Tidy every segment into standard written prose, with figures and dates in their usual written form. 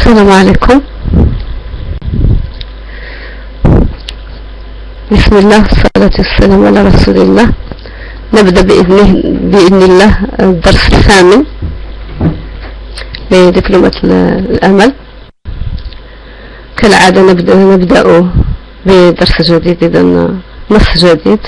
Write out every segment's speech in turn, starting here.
السلام عليكم. بسم الله والصلاة والسلام على رسول الله. نبدأ بإذن الله الدرس الثامن لدبلومة الأمل. كالعادة نبدأ بدرس جديد، إذا نص جديد.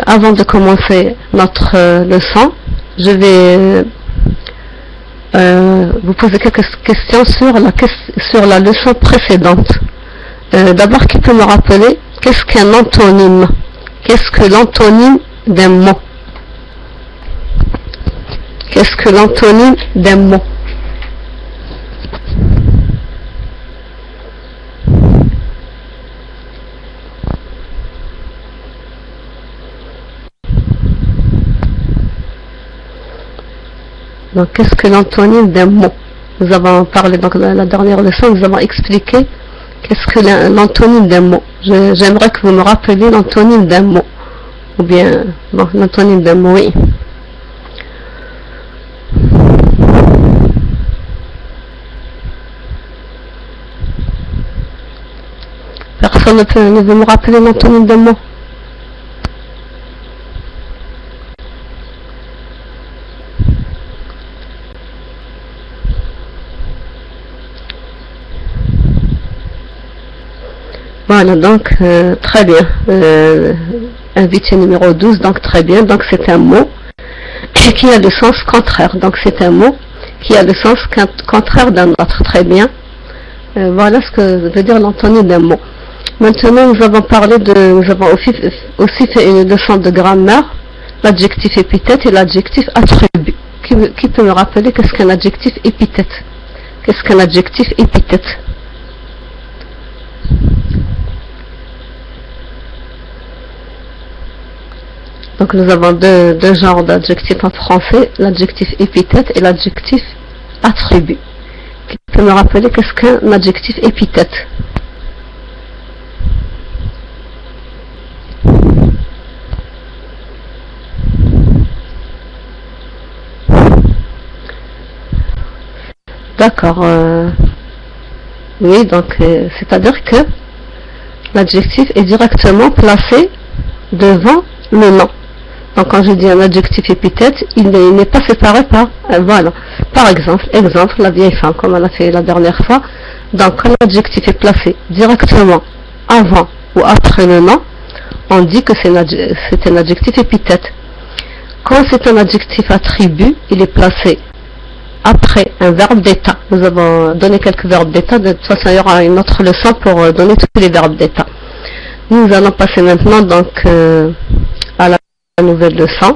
Avant de commencer notre leçon, je vais vous poser quelques questions sur la leçon précédente. D'abord, qui peut me rappeler qu'est-ce qu'un antonyme? Qu'est-ce que l'antonyme d'un mot? Qu'est-ce que l'antonyme d'un mot? Donc, qu'est-ce que l'antonyme d'un mot? Nous avons parlé dans la dernière leçon, nous avons expliqué qu'est-ce que l'antonyme d'un mot. J'aimerais que vous me rappeliez l'antonyme d'un mot. Ou bien, bon, l'antonyme d'un mot, oui. Personne ne veut me rappeler l'antonyme d'un mot? Voilà, donc très bien. Invité numéro 12, donc très bien. Donc c'est un mot qui a le sens contraire. Donc c'est un mot qui a le sens contraire d'un autre. Très bien. Voilà ce que veut dire l'antonyme d'un mot. Maintenant, nous avons aussi fait une leçon de grammaire, l'adjectif épithète et l'adjectif attribut. Qui peut me rappeler qu'est-ce qu'un adjectif épithète? Qu'est-ce qu'un adjectif épithète? Donc nous avons deux genres d'adjectifs en français, l'adjectif épithète et l'adjectif attribut. Qui peut me rappeler qu'est-ce qu'un adjectif épithète? D'accord. Oui, donc c'est-à-dire que l'adjectif est directement placé devant le nom. Donc quand je dis un adjectif épithète, il n'est pas séparé par, voilà. Par exemple, la vieille femme, comme on a fait la dernière fois. Donc quand l'adjectif est placé directement avant ou après le nom, on dit que c'est un adjectif épithète. Quand c'est un adjectif attribut, il est placé après un verbe d'état. Nous avons donné quelques verbes d'état, de toute façon il y aura une autre leçon pour donner tous les verbes d'état. Nous allons passer maintenant donc à la nouvelle leçon.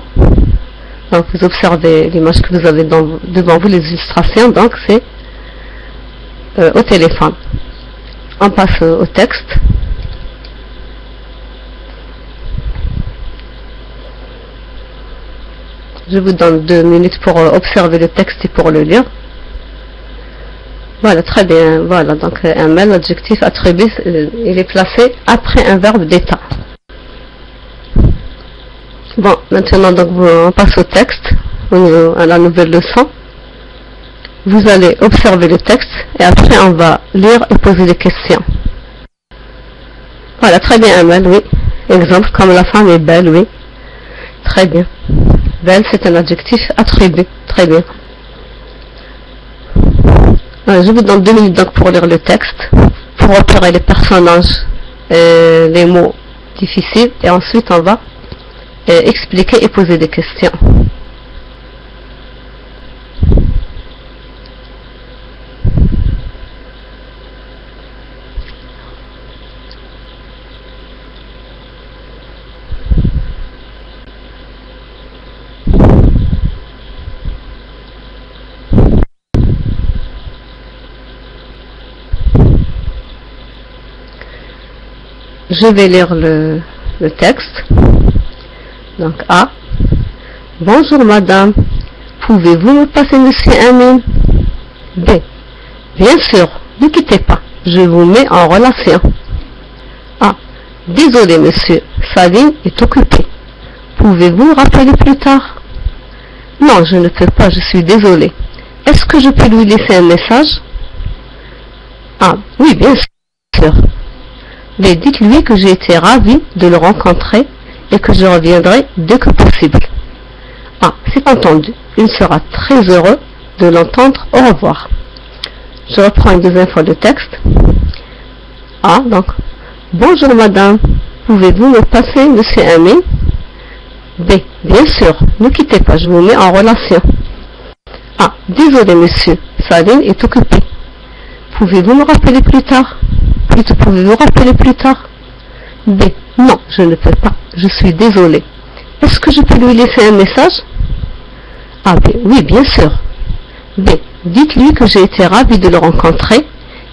Donc vous observez l'image que vous avez devant vous, les illustrations, donc c'est au téléphone. On passe au texte. Je vous donne 2 minutes pour observer le texte et pour le lire. Voilà, très bien. Voilà, donc un mail, adjectif, attribut, il est placé après un verbe d'état. Bon, maintenant donc on passe au texte, à la nouvelle leçon. Vous allez observer le texte et après on va lire et poser des questions. Voilà, très bien, Amel, oui. Exemple, comme la femme est belle, oui. Très bien. Belle, c'est un adjectif attribut. Très bien. Alors, je vous donne 2 minutes donc pour lire le texte, pour repérer les personnages, les mots difficiles, et ensuite on va expliquer et poser des questions. Je vais lire le texte. Donc A. Bonjour madame, pouvez-vous me passer monsieur Amin? B. Bien sûr, ne quittez pas, je vous mets en relation. A. Désolé monsieur, sa ligne est occupée. Pouvez-vous rappeler plus tard? Non, je ne peux pas, je suis désolé. Est-ce que je peux lui laisser un message? Ah, oui, bien sûr. Mais dites-lui que j'ai été ravi de le rencontrer et que je reviendrai dès que possible. Ah, c'est entendu. Il sera très heureux de l'entendre. Au revoir. Je reprends une deuxième fois le texte. Ah, donc, bonjour madame, pouvez-vous me passer monsieur Amin? B, bien sûr, ne quittez pas, je vous mets en relation. Ah, désolé monsieur, sa ligne est occupée. Pouvez-vous me rappeler plus tard? Plutôt, pouvez-vous rappeler plus tard? B, non, je ne peux pas, je suis désolé. Est-ce que je peux lui laisser un message? A, B, oui, bien sûr. B, dites-lui que j'ai été ravi de le rencontrer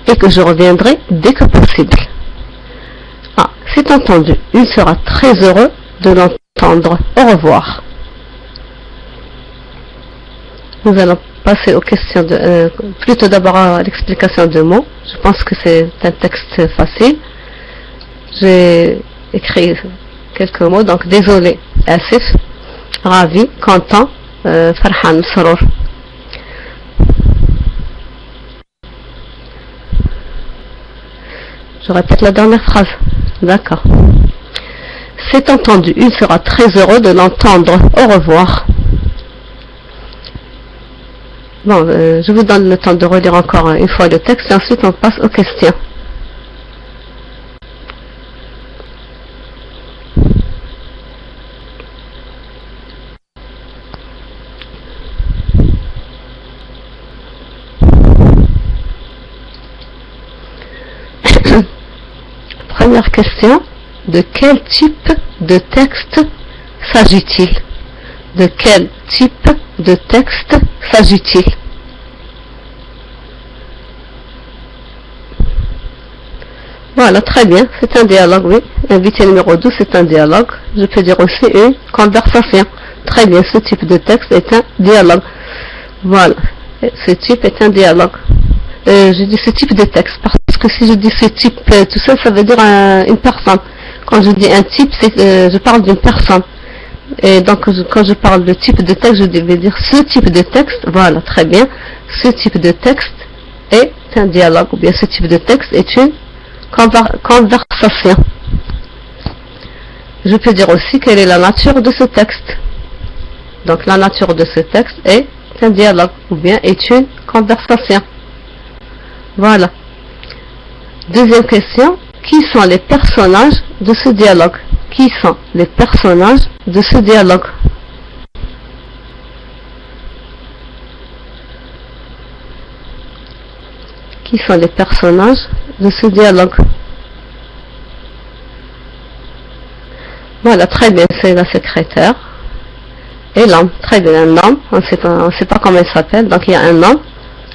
et que je reviendrai dès que possible. Ah, c'est entendu, il sera très heureux de l'entendre. Au revoir. Nous allons passer aux questions plutôt d'abord à l'explication de mots. Je pense que c'est un texte facile. J'ai écrit quelques mots, donc désolé, asif, ravi, content, farhan, saror. Je répète la dernière phrase. D'accord. C'est entendu, il sera très heureux de l'entendre. Au revoir. Bon, je vous donne le temps de relire encore une fois le texte et ensuite on passe aux questions. Première question, de quel type de texte s'agit-il? De quel type de texte s'agit-il? Voilà, très bien, c'est un dialogue, oui. Invité numéro 12, c'est un dialogue. Je peux dire aussi une conversation. Très bien, ce type de texte est un dialogue. Voilà, ce type est un dialogue. Je dis ce type de texte parce que si je dis ce type tout seul, ça veut dire une personne. Quand je dis un type, je parle d'une personne. Et donc quand je parle de type de texte, je vais dire ce type de texte. Voilà, très bien. Ce type de texte est un dialogue, ou bien ce type de texte est une conversation. Je peux dire aussi quelle est la nature de ce texte. Donc la nature de ce texte est un dialogue, ou bien est une conversation. Voilà. Deuxième question, qui sont les personnages de ce dialogue? Qui sont les personnages de ce dialogue? Qui sont les personnages de ce dialogue? Voilà, très bien, c'est la secrétaire et l'homme. Très bien, un homme, on ne sait pas comment il s'appelle, donc il y a un homme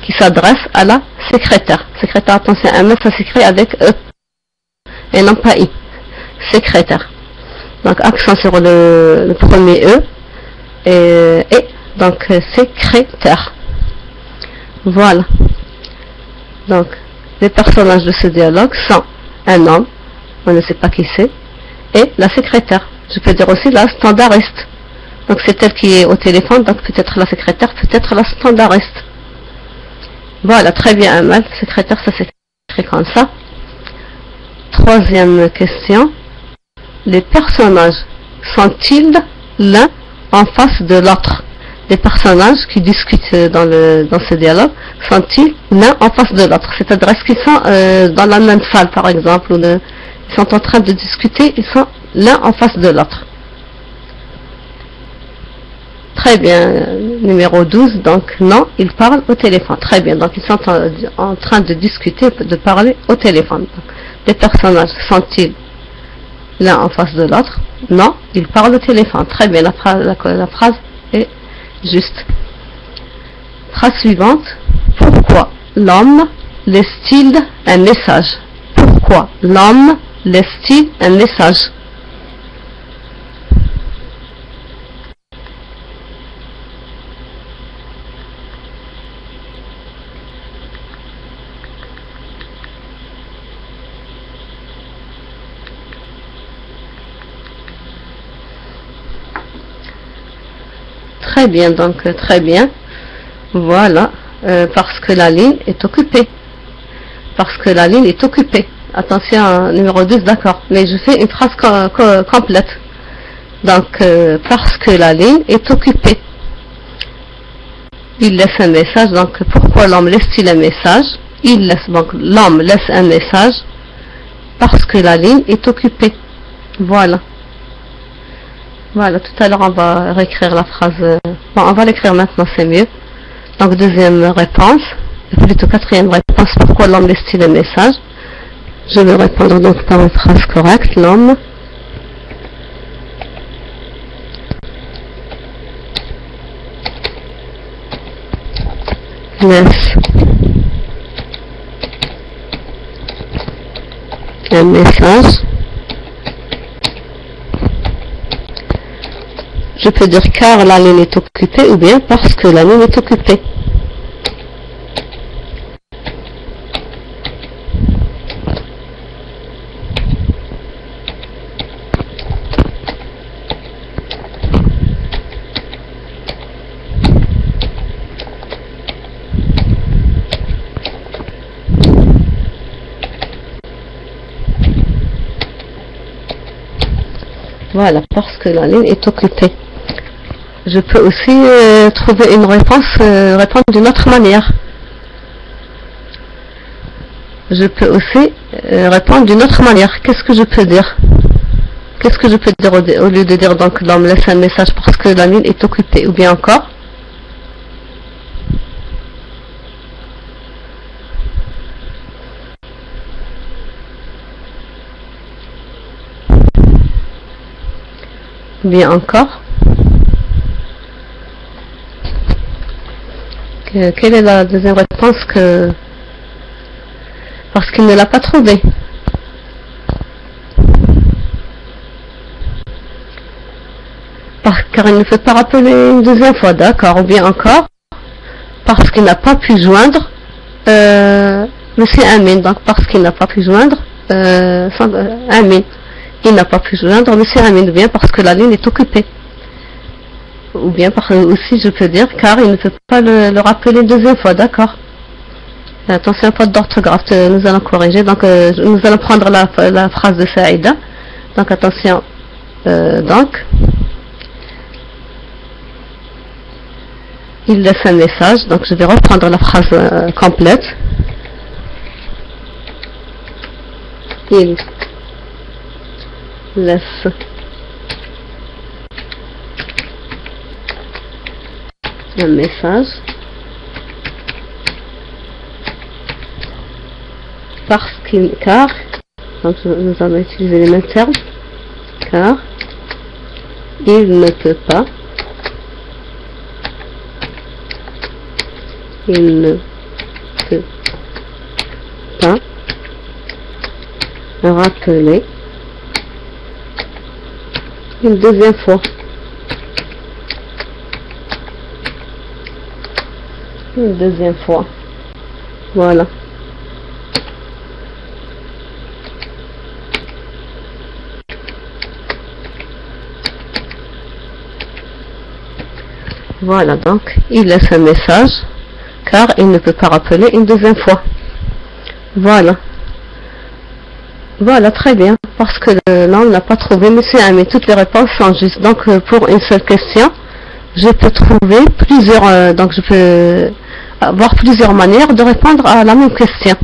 qui s'adresse à la secrétaire. Secrétaire, attention, un mot, ça s'écrit avec E et non pas I. Secrétaire. Donc accent sur le premier E et donc secrétaire. Voilà. Donc les personnages de ce dialogue sont un homme, on ne sait pas qui c'est, et la secrétaire. Je peux dire aussi la standardiste. Donc c'est elle qui est au téléphone, donc peut-être la secrétaire, peut-être la standardiste. Voilà, très bien, Amal. Secrétaire, ça s'écrit comme ça. Troisième question. Les personnages sont-ils l'un en face de l'autre? Les personnages qui discutent dans ce dialogue sont-ils l'un en face de l'autre? C'est-à-dire, est-ce qu'ils sont dans la même salle, par exemple, ou ils sont en train de discuter, ils sont l'un en face de l'autre? Très bien, numéro 12, donc non, ils parlent au téléphone. Très bien, donc ils sont en train de discuter, de parler au téléphone. Donc, les personnages sont-ils l'un en face de l'autre? Non, ils parlent au téléphone. Très bien, la phrase est juste. Phrase suivante. Pourquoi l'homme laisse-t-il un message? Pourquoi l'homme laisse-t-il un message? très bien, donc très bien. Voilà, parce que la ligne est occupée. Parce que la ligne est occupée. Attention, numéro 10, d'accord. Mais je fais une phrase complète. Donc, parce que la ligne est occupée. Il laisse un message. Donc, pourquoi l'homme laisse-t-il un message? Il laisse, donc l'homme laisse un message parce que la ligne est occupée. Voilà. Voilà, tout à l'heure on va réécrire la phrase. Bon, on va l'écrire maintenant, c'est mieux. Donc, deuxième réponse, plutôt quatrième réponse, pourquoi l'homme laisse-t-il un message? Je vais répondre donc par une phrase correcte. L'homme laisse un message. Je peux dire car la ligne est occupée ou bien parce que la ligne est occupée. Voilà, parce que la ligne est occupée. Je peux aussi trouver une réponse, répondre d'une autre manière. Je peux aussi répondre d'une autre manière. Qu'est-ce que je peux dire? Qu'est-ce que je peux dire au lieu de dire donc l'homme laisse un message parce que la ligne est occupée? Ou bien encore? Bien encore. Quelle est la deuxième réponse? Que parce qu'il ne l'a pas trouvé. Car il ne peut pas rappeler une deuxième fois, d'accord. Ou bien encore parce qu'il n'a pas pu joindre Monsieur Amin. Donc parce qu'il n'a pas pu joindre Amin. Il n'a pas pu joindre Monsieur Amin, ou bien parce que la ligne est occupée. Ou bien aussi je peux dire car il ne peut pas le rappeler une deuxième fois, d'accord. Attention, faute d'orthographe, nous allons corriger. Donc nous allons prendre la phrase de Saïda. Donc attention, donc il laisse un message. Donc je vais reprendre la phrase complète. Il laisse un message car donc nous allons utiliser les mêmes termes, car il ne peut pas rappeler une deuxième fois. Une deuxième fois. Voilà. Voilà, donc il laisse un message car il ne peut pas rappeler une deuxième fois. Voilà. Voilà, très bien. Parce que l'homme n'a pas trouvé Monsieur Amin. Toutes les réponses sont justes. Donc pour une seule question, je peux trouver plusieurs, donc je peux avoir plusieurs manières de répondre à la même question.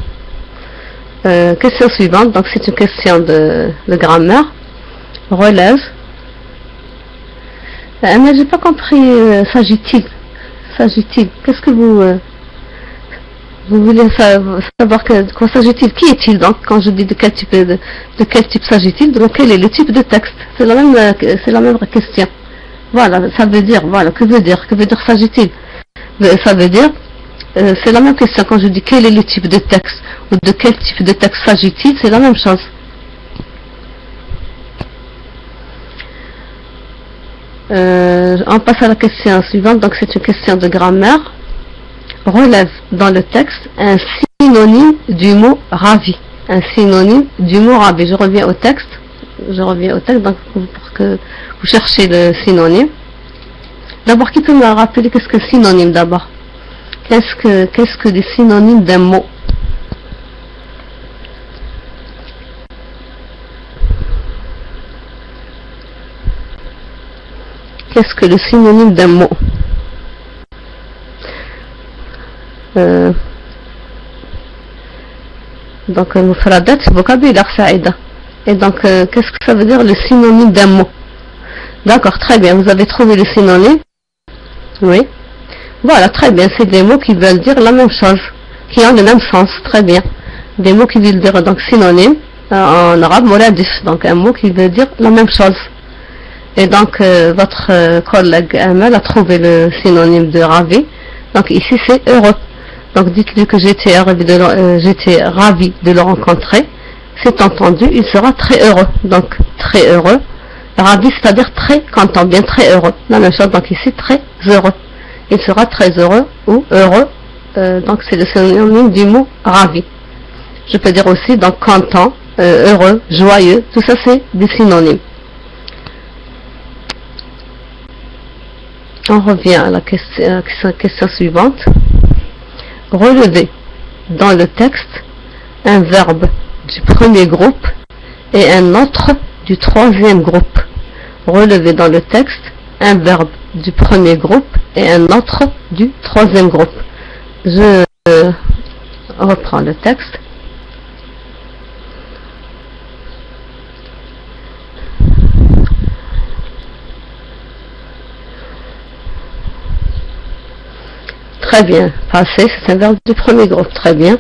Question suivante, donc c'est une question de grammaire. Relève. Mais j'ai pas compris, s'agit-il? S'agit-il? Qu'est-ce que vous voulez savoir quoi s'agit-il? Qui est-il donc? Quand je dis de quel type s'agit-il, donc quel est le type de texte? C'est la même question. Voilà, ça veut dire, voilà, que veut dire s'agit-il? Ça veut dire, c'est la même question quand je dis quel est le type de texte, ou de quel type de texte s'agit-il, c'est la même chose. On passe à la question suivante, donc c'est une question de grammaire. Relève dans le texte un synonyme du mot ravi. Un synonyme du mot ravi. Je reviens au texte, donc pour que vous cherchez le synonyme. D'abord, qui peut me rappeler qu'est-ce que synonyme d'abord? Qu'est-ce que des synonymes d'un mot? Qu'est-ce que le synonyme d'un mot? Donc, mufradat, vocabulaire, Saïda. Et donc, qu'est-ce que ça veut dire le synonyme d'un mot? D'accord, très bien. Vous avez trouvé le synonyme? Oui. Voilà, très bien. C'est des mots qui veulent dire la même chose, qui ont le même sens. Très bien. Des mots qui veulent dire donc synonyme en arabe, muradif. Donc, un mot qui veut dire la même chose. Et donc, votre collègue Amal a trouvé le synonyme de ravi. Donc, ici, c'est heureux. Donc, dites-lui que j'étais ravi de le rencontrer. C'est entendu, il sera très heureux. Donc, très heureux. Ravi, c'est-à-dire très content, bien très heureux. La même chose, donc ici, très heureux. Il sera très heureux ou heureux. Donc, c'est le synonyme du mot ravi. Je peux dire aussi, donc, content, heureux, joyeux. Tout ça, c'est des synonymes. On revient à la question suivante. Relevez dans le texte un verbe du premier groupe et un autre du troisième groupe. Relevez dans le texte un verbe du premier groupe et un autre du troisième groupe. Je reprends le texte. Très bien. Passer, c'est un verbe du premier groupe. Très bien.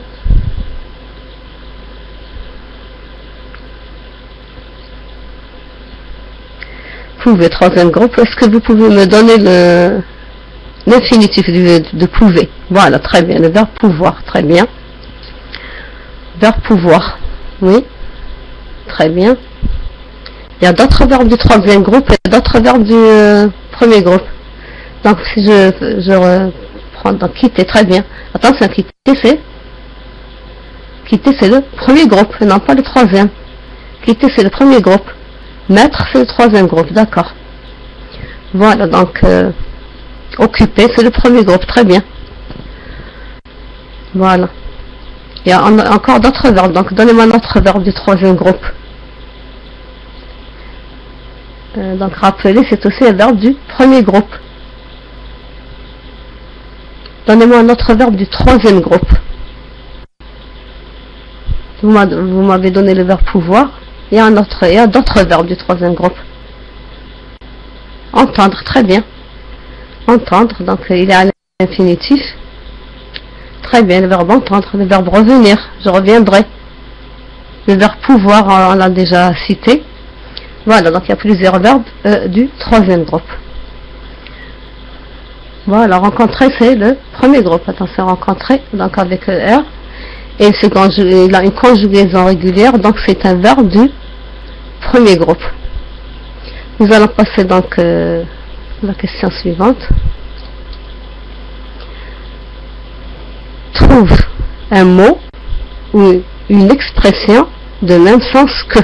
Pouvez, troisième groupe. Est-ce que vous pouvez me donner l'infinitif de pouvez? Voilà, très bien. Le verbe pouvoir. Très bien. Verbe pouvoir. Oui. Très bien. Il y a d'autres verbes du troisième groupe et d'autres verbes du premier groupe. Donc, si je reprends, donc quitter, très bien. Attention, quitter, c'est le premier groupe, et non pas le troisième. Quitter, c'est le premier groupe. Mettre, c'est le troisième groupe, d'accord. Voilà, donc, occuper, c'est le premier groupe, très bien. Voilà. Il y a encore d'autres verbes, donc donnez-moi un autre verbe du troisième groupe. Donc, rappeler, c'est aussi un verbe du premier groupe. Donnez-moi un autre verbe du troisième groupe. Vous m'avez donné le verbe pouvoir. Il y a d'autres verbes du troisième groupe. Entendre, très bien. Entendre, donc il est à l'infinitif. Très bien, le verbe entendre, le verbe revenir, je reviendrai. Le verbe pouvoir, on l'a déjà cité. Voilà, donc il y a plusieurs verbes du troisième groupe. Voilà, rencontrer, c'est le premier groupe. Attention, rencontrer, donc avec R. Et il a une conjugaison régulière, donc c'est un verbe du premier groupe. Nous allons passer donc à la question suivante. Trouve un mot ou une expression de même sens que.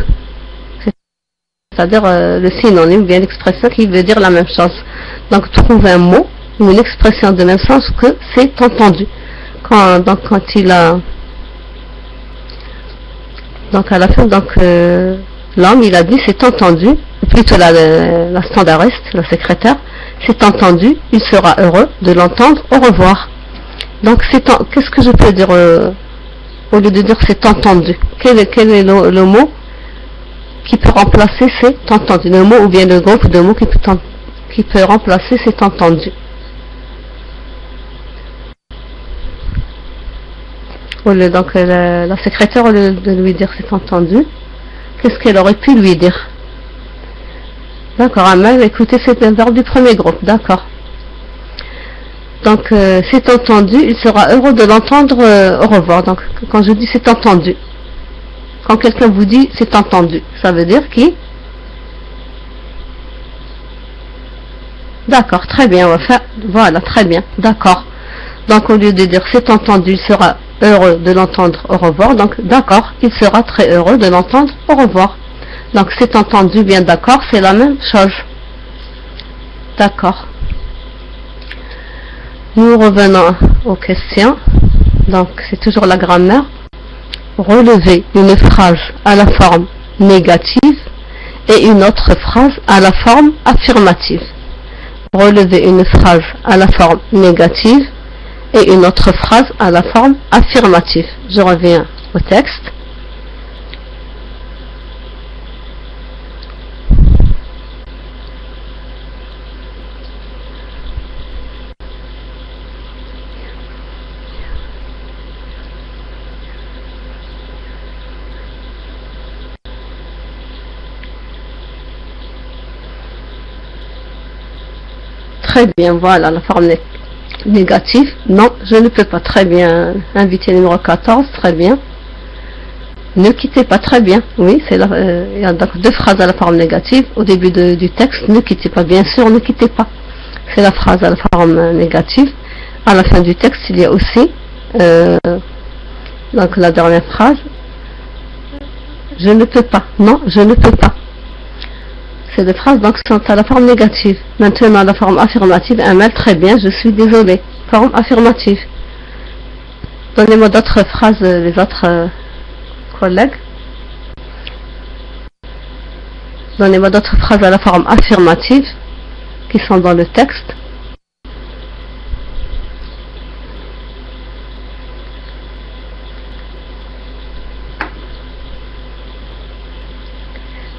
C'est-à-dire le synonyme ou bien l'expression qui veut dire la même chose. Donc trouve un mot ou une expression de même sens que c'est entendu. Donc à la fin, donc l'homme il a dit c'est entendu, plutôt la standardiste, la secrétaire, c'est entendu, il sera heureux de l'entendre, au revoir. Donc qu'est-ce que je peux dire au lieu de dire c'est entendu? Quel est le mot qui peut remplacer c'est entendu? Le mot ou bien le groupe de mots qui peut remplacer c'est entendu? Donc la secrétaire, au lieu de lui dire c'est entendu, qu'est-ce qu'elle aurait pu lui dire? D'accord, Amal, écoutez, c'est un verbe du premier groupe, d'accord. Donc c'est entendu, il sera heureux de l'entendre, au revoir. Donc quand je dis c'est entendu, quand quelqu'un vous dit c'est entendu, ça veut dire qui? D'accord, très bien, on va faire, voilà, très bien, d'accord. Donc au lieu de dire c'est entendu, il sera heureux de l'entendre, au revoir. Donc d'accord, il sera très heureux de l'entendre, au revoir. Donc c'est entendu, bien d'accord, c'est la même chose. D'accord. Nous revenons aux questions. Donc, c'est toujours la grammaire. Relever une phrase à la forme négative et une autre phrase à la forme affirmative. Relever une phrase à la forme négative et une autre phrase à la forme affirmative. Je reviens au texte. Très bien, voilà la forme négative. Non, je ne peux pas. Très bien. Invité numéro 14, très bien. Ne quittez pas, très bien. Oui, c'est il y a donc deux phrases à la forme négative. Au début du texte, ne quittez pas. Bien sûr, ne quittez pas. C'est la phrase à la forme négative. À la fin du texte, il y a aussi donc la dernière phrase. Je ne peux pas. Non, je ne peux pas. C'est des phrases donc sont à la forme négative. Maintenant la forme affirmative, un mail, très bien, je suis désolé. Forme affirmative. Donnez-moi d'autres phrases, les autres collègues. Donnez-moi d'autres phrases à la forme affirmative qui sont dans le texte.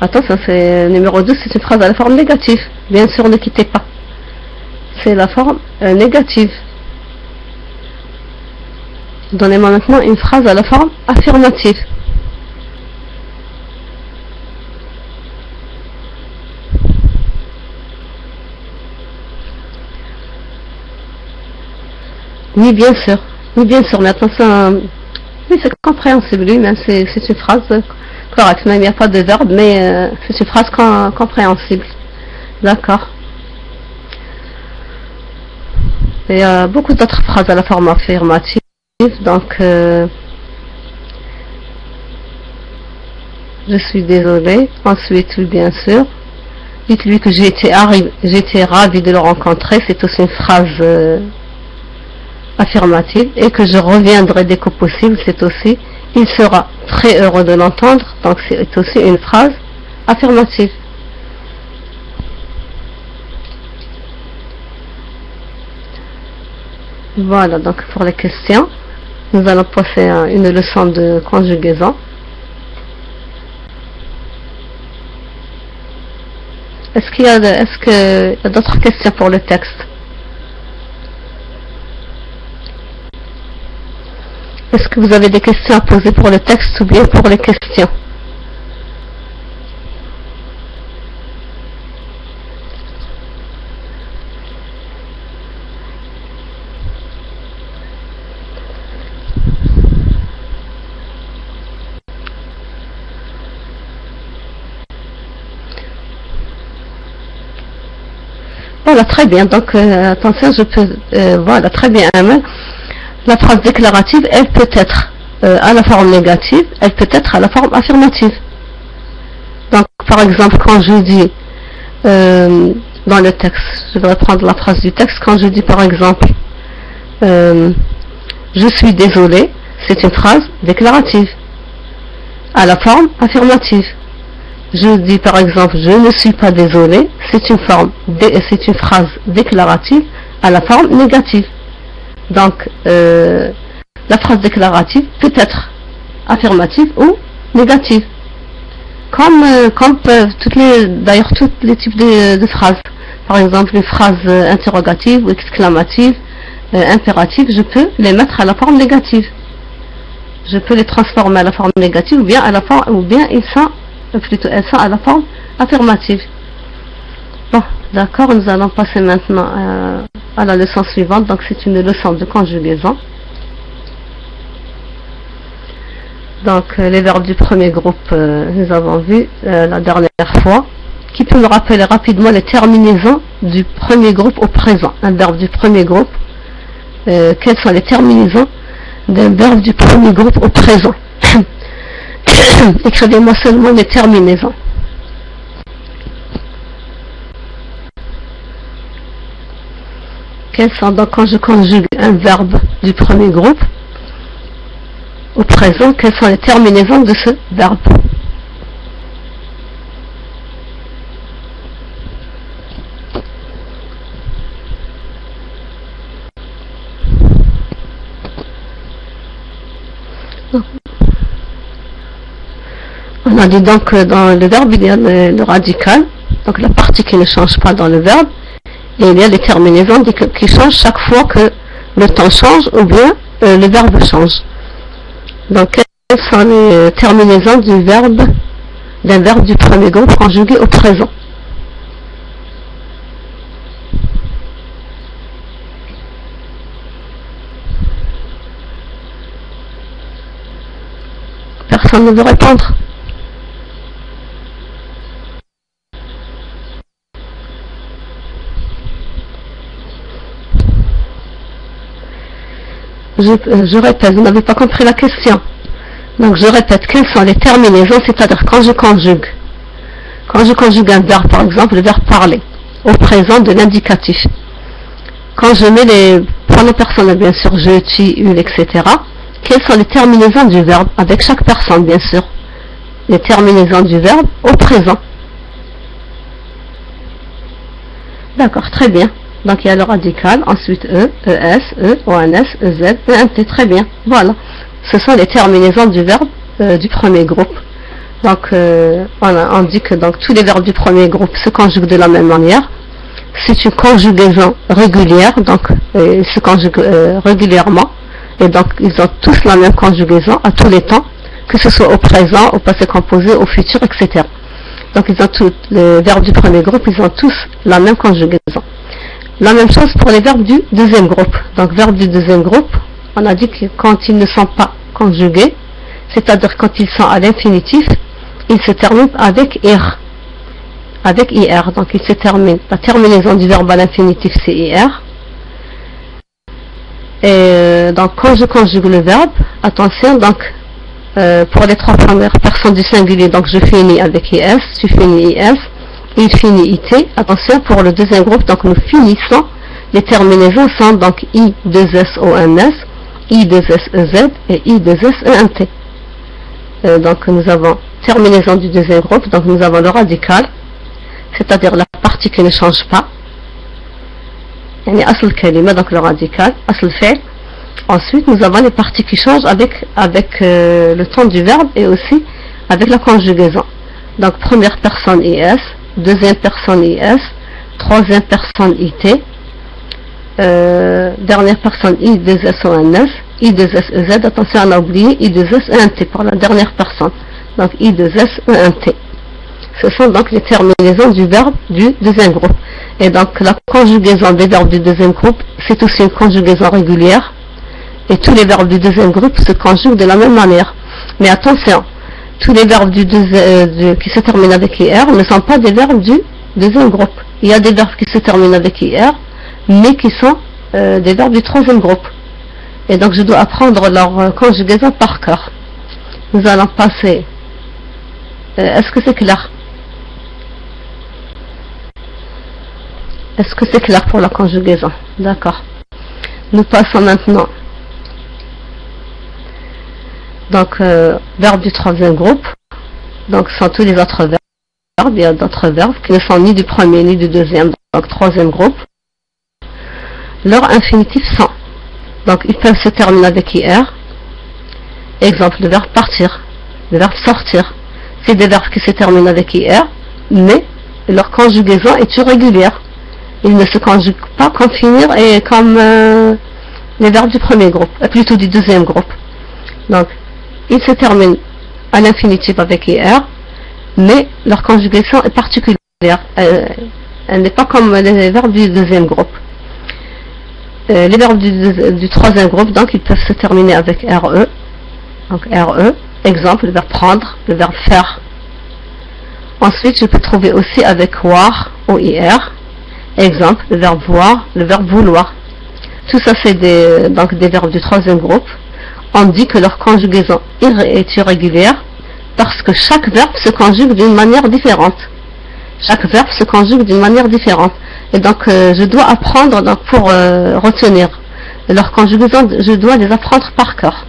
Attention, c'est numéro 12, c'est une phrase à la forme négative. Bien sûr, ne quittez pas. C'est la forme négative. Donnez-moi maintenant une phrase à la forme affirmative. Oui, bien sûr. Oui, bien sûr. Mais attention, oui, c'est compréhensible. Oui, même c'est une phrase correcte. Même il n'y a pas de verbe, mais c'est une phrase compréhensible. D'accord. Il y a beaucoup d'autres phrases à la forme affirmative. Donc, je suis désolé. Ensuite, oui, bien sûr. Dites-lui que j'étais ravi de le rencontrer. C'est aussi une phrase affirmative. Et que je reviendrai dès que possible. C'est aussi, il sera très heureux de l'entendre. Donc, c'est aussi une phrase affirmative. Voilà, donc pour les questions, nous allons passer à une leçon de conjugaison. Est-ce qu'il y a d'autres questions pour le texte? Est-ce que vous avez des questions à poser pour le texte ou bien pour les questions? Voilà, très bien. Donc, attention, je peux... voilà, très bien. La phrase déclarative, elle peut être à la forme négative, elle peut être à la forme affirmative. Donc, par exemple, quand je dis dans le texte, je vais reprendre la phrase du texte, quand je dis par exemple je suis désolé, c'est une phrase déclarative à la forme affirmative. Je dis par exemple je ne suis pas désolé, c'est une phrase déclarative à la forme négative. Donc la phrase déclarative peut être affirmative ou négative. Comme d'ailleurs tous les types de phrases. Par exemple une phrase interrogative ou exclamative, impérative, je peux les mettre à la forme négative. Je peux les transformer à la forme négative ou bien elles sont à la forme affirmative. Bon, d'accord, nous allons passer maintenant à la leçon suivante. Donc c'est une leçon de conjugaison. Donc les verbes du premier groupe, nous avons vu la dernière fois. Qui peut me rappeler rapidement les terminaisons du premier groupe au présent? Un verbe du premier groupe. Quelles sont les terminaisons d'un verbe du premier groupe au présent? Écrivez-moi seulement les terminaisons. Quels sont donc, quand je conjugue un verbe du premier groupe au présent, quelles sont les terminaisons de ce verbe? On a dit donc que dans le verbe il y a le radical, donc la partie qui ne change pas dans le verbe, et il y a les terminaisons qui changent chaque fois que le temps change ou bien le verbe change. Donc quelles sont les terminaisons d'un verbe du premier groupe conjugué au présent? Personne ne veut répondre. Je répète, vous n'avez pas compris la question. Donc je répète, quelles sont les terminaisons, c'est-à-dire quand je conjugue un verbe, par exemple le verbe parler, au présent de l'indicatif. Quand je mets les pronoms personnels, bien sûr, je, tu, une, etc. Quelles sont les terminaisons du verbe avec chaque personne, bien sûr? Les terminaisons du verbe au présent. D'accord, très bien. Donc il y a le radical, ensuite E, ES, E, ONS, EZ, ENT, très bien. Voilà. Ce sont les terminaisons du verbe du premier groupe. Donc voilà, on dit que donc, tous les verbes du premier groupe se conjuguent de la même manière. C'est une conjugaison régulière, donc ils se conjuguent régulièrement. Et donc ils ont tous la même conjugaison à tous les temps, que ce soit au présent, au passé composé, au futur, etc. Donc ils ont tous, les verbes du premier groupe, ils ont tous la même conjugaison. La même chose pour les verbes du deuxième groupe. Donc verbes du deuxième groupe, on a dit que quand ils ne sont pas conjugués, c'est-à-dire quand ils sont à l'infinitif, ils se terminent avec ir. Avec ir, donc ils se terminent. La terminaison du verbe à l'infinitif, c'est ir. Et donc quand je conjugue le verbe, attention, donc pour les trois premières personnes du singulier, donc je finis avec is, tu finis is, il finit it. Attention pour le deuxième groupe, donc nous finissons, les terminaisons sont donc i 2 s o n s, i 2 s e z et i 2 s e n t. Donc nous avons terminaison du deuxième groupe, donc nous avons le radical, c'est-à-dire la partie qui ne change pas. يعني أصل الكلمة, donc le radical, أصل الفعل. Ensuite, nous avons les parties qui changent avec le temps du verbe et aussi avec la conjugaison. Donc, première personne IS, deuxième personne IS, troisième personne IT, dernière personne I2SONS, I2SEZ, attention on a oublié I2SENT pour la dernière personne. Donc, I2SENT. Ce sont donc les terminaisons du verbe du deuxième groupe. Et donc la conjugaison des verbes du deuxième groupe, c'est aussi une conjugaison régulière. Et tous les verbes du deuxième groupe se conjuguent de la même manière. Mais attention, tous les verbes qui se terminent avec IR ne sont pas des verbes du deuxième groupe. Il y a des verbes qui se terminent avec IR, mais qui sont des verbes du troisième groupe. Et donc je dois apprendre leur conjugaison par cœur. Nous allons passer. Est-ce que c'est clair? Est-ce que c'est clair pour la conjugaison? D'accord. Nous passons maintenant. Donc, verbes du troisième groupe. Donc, ce sont tous les autres verbes. Il y a d'autres verbes qui ne sont ni du premier ni du deuxième. Donc, troisième groupe. Leurs infinitifs sont. Donc, ils peuvent se terminer avec IR. Exemple, le verbe partir. Le verbe sortir. C'est des verbes qui se terminent avec IR, mais leur conjugaison est irrégulière. Ils ne se conjuguent pas comme finir et comme les verbes du premier groupe, plutôt du deuxième groupe. Donc, ils se terminent à l'infinitif avec IR, mais leur conjugaison est particulière. Elle n'est pas comme les verbes du deuxième groupe. Les verbes du troisième groupe, donc, ils peuvent se terminer avec RE. Donc, RE. Exemple, le verbe prendre, le verbe faire. Ensuite, je peux trouver aussi avec voir, OIR. Exemple, le verbe voir, le verbe vouloir. Tout ça, c'est donc des verbes du troisième groupe. On dit que leur conjugaison est irrégulière parce que chaque verbe se conjugue d'une manière différente. Chaque verbe se conjugue d'une manière différente. et donc je dois apprendre donc pour retenir leurs conjugaisons, je dois les apprendre par cœur.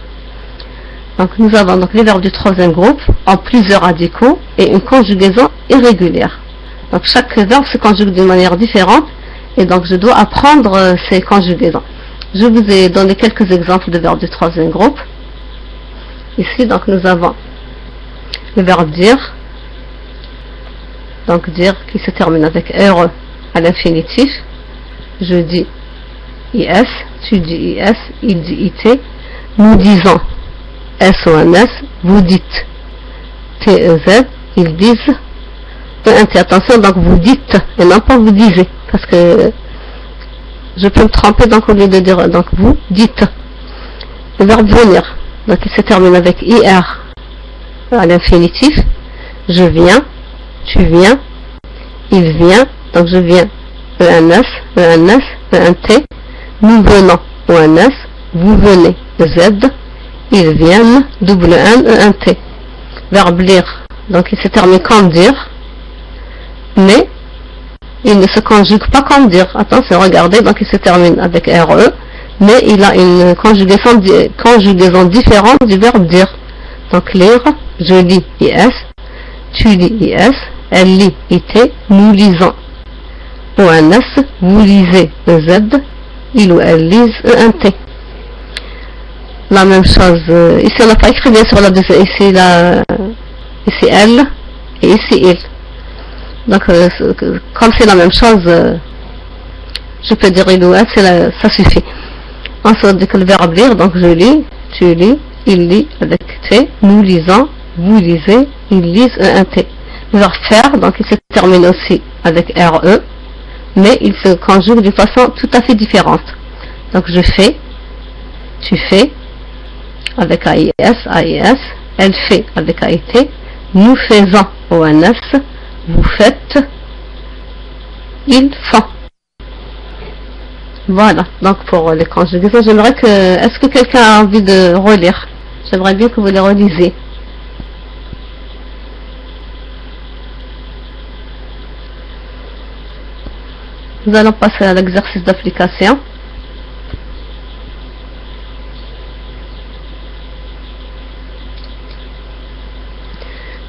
Donc nous avons donc les verbes du troisième groupe en plusieurs radicaux et une conjugaison irrégulière. Donc chaque verbe se conjugue d'une manière différente et donc je dois apprendre ces conjugaisons. Je vous ai donné quelques exemples de verbes du troisième groupe. Ici donc nous avons le verbe dire, donc dire qui se termine avec RE à l'infinitif. Je dis IS, tu dis IS, il dit IT, nous disons SONS, vous dites TEZ, ils disent ENT. Attention, donc vous dites et non pas vous disiez, parce que je peux me tromper donc au lieu de dire donc vous dites. Le verbe venir, donc il se termine avec IR à l'infinitif. Je viens, tu viens, il vient, donc je viens ENS, ENS, ENT, nous venons ONS, vous venez Z, ils viennent WN, ENT. Verbe lire, donc il se termine comme dire, mais il ne se conjugue pas comme dire. Attention, regardez, donc il se termine avec RE, mais il a une conjugaison différente du verbe dire. Donc lire, je lis IS, tu lis IS, elle lit IT, nous lisons ONS, vous lisez Z, il ou elle lise ENT. La même chose, ici on n'a pas écrit bien sûr la deuxième, ici elle et ici il. Donc comme c'est la même chose, je peux dire il ou elle, ça suffit. Ensuite, dès que le verbe lire, donc je lis, tu lis, il lit avec T, nous lisons, vous lisez, ils lisent ENT. Le verbe faire, donc il se termine aussi avec RE, mais il se conjugue d'une façon tout à fait différente. Donc je fais, tu fais, avec AIS, AIS, elle fait avec AIT, nous faisons ONS, vous faites, ils font. Voilà, donc pour les conjugaisons, j'aimerais que, est-ce que quelqu'un a envie de relire? J'aimerais bien que vous les relisiez. Nous allons passer à l'exercice d'application.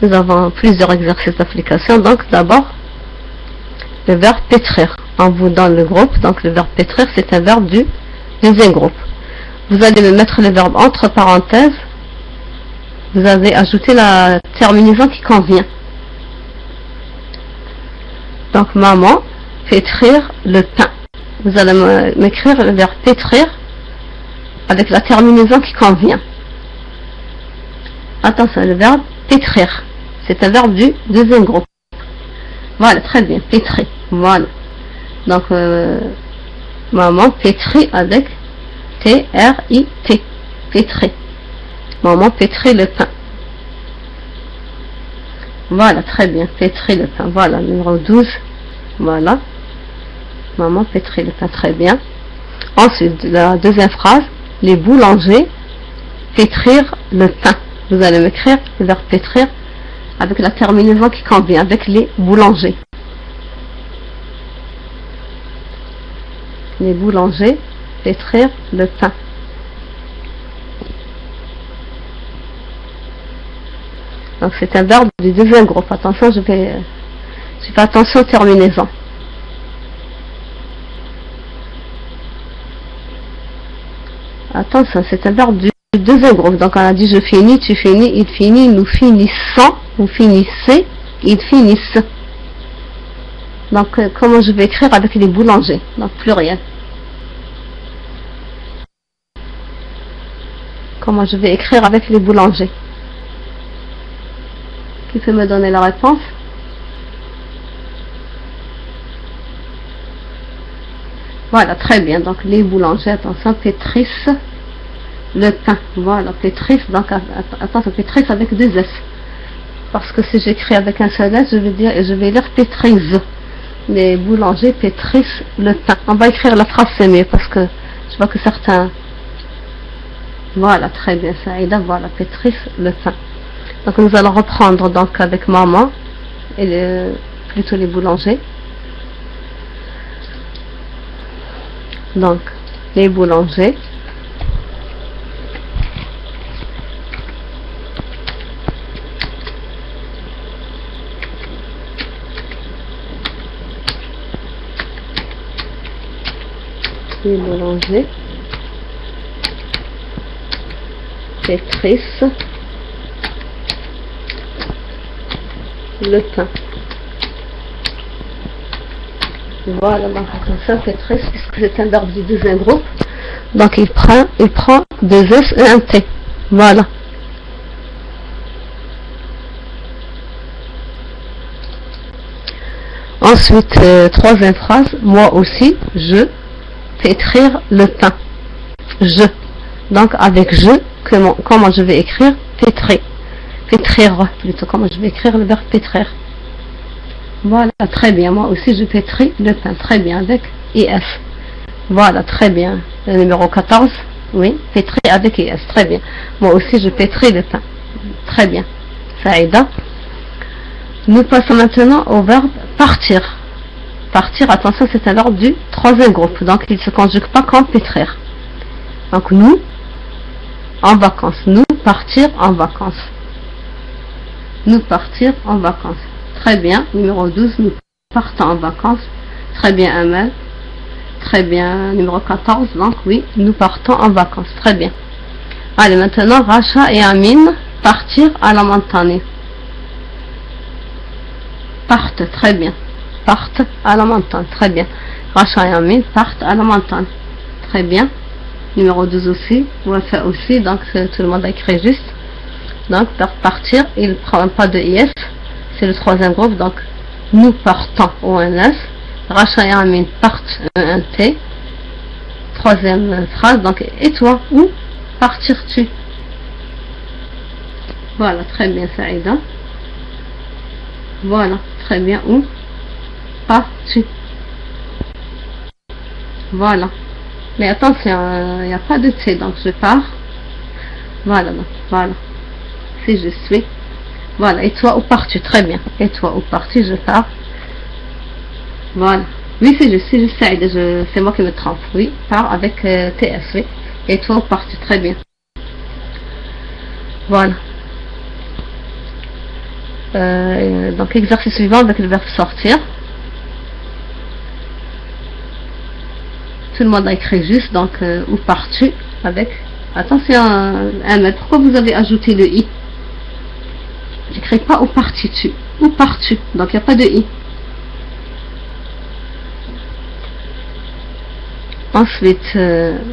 Nous avons plusieurs exercices d'application. Donc d'abord, le verbe pétrir. On vous donne le groupe. Donc le verbe pétrir, c'est un verbe du deuxième groupe. Vous allez me mettre le verbe entre parenthèses. Vous avez ajouté la terminaison qui convient. Donc maman pétrir le pain. Vous allez m'écrire le verbe pétrir avec la terminaison qui convient. Attention, le verbe pétrir. C'est un verbe du deuxième groupe. Voilà, très bien, pétrir. Voilà. Donc, maman pétrit avec T-R-I-T. Pétrir. Maman pétrit le pain. Voilà, très bien, pétrir le pain. Voilà, numéro 12. Voilà. Maman pétrit le pain, très bien. Ensuite, la deuxième phrase, les boulangers pétrir le pain. Vous allez m'écrire le verbe pétrir avec la terminaison qui convient, avec les boulangers. Les boulangers pétrir le pain. Donc c'est un verbe du deuxième groupe. Attention, je fais attention aux terminaisons. Attention, c'est un verbe du deuxième groupe. Donc on a dit je finis, tu finis, il finit, nous finissons, vous finissez, ils finissent. Donc comment je vais écrire avec les boulangers? Donc pluriel. Comment je vais écrire avec les boulangers? Qui peut me donner la réponse? Voilà, très bien. Donc les boulangers, attention, pétrissent le pain. Voilà, pétrissent. Donc attention, pétrissent avec deux S. Parce que si j'écris avec un seul S, je vais lire pétrise. Les boulangers pétrissent le pain. On va écrire la phrase c'est mieux parce que je vois que certains. Voilà, très bien, Saïda, voilà, pétrissent le pain. Donc nous allons reprendre donc avec maman et plutôt les boulangers. Donc, les boulangers. Les boulangers. Pétrice. Le pain. Voilà, donc attention, pétrice, puisque c'est un verbe du deuxième groupe. Donc il prend 2 S et un T. Voilà. Ensuite, troisième phrase, moi aussi, je pétrir le pain. Je. Donc avec je, comment je vais écrire pétrir. Pétrir, plutôt, comment je vais écrire le verbe pétrir. Voilà, très bien. Moi aussi, je pétris le pain. Très bien, avec IS. Voilà, très bien. Le numéro 14, oui, pétri avec IS. Très bien. Moi aussi, je pétris le pain. Très bien. Saïda. Nous passons maintenant au verbe partir. Partir, attention, c'est un verbe du troisième groupe. Donc, il ne se conjugue pas comme pétrir. Donc, nous, en vacances. Nous partir en vacances. Nous partir en vacances. Très bien. Numéro 12, nous partons en vacances. Très bien, Amal. Très bien. Numéro 14, donc oui, nous partons en vacances. Très bien. Allez, maintenant, Racha et Amine partir à la montagne. Partent, très bien. Partent à la montagne. Très bien. Racha et Amine partent à la montagne. Très bien. Numéro 12 aussi. Wafa aussi. Donc, tout le monde a écrit juste. Donc, partir, il ne prend pas de IS. C'est le troisième groupe. Donc, nous partons ONS. Racha et Amine partent un T. Troisième phrase. Donc, et toi, où partir-tu? Voilà, très bien, Saïda. Voilà, très bien, où pars-tu? Voilà. Mais attention, il n'y a pas de T, donc je pars. Voilà, donc, voilà. Si je suis. Voilà, et toi, où pars-tu? Très bien. Et toi, où pars-tu? Je pars. Voilà. Oui, c'est juste, c'est moi qui me trompe. Oui, pars avec TS, oui. Et toi, où pars-tu? Très bien. Voilà. Donc, exercice suivant avec le verbe sortir. Tout le monde a écrit juste, donc, où pars-tu? Avec, attention, Ahmed, pourquoi vous avez ajouté le I? J'écris pas où pars-tu? Où pars-tu? Donc, il n'y a pas de I. Ensuite,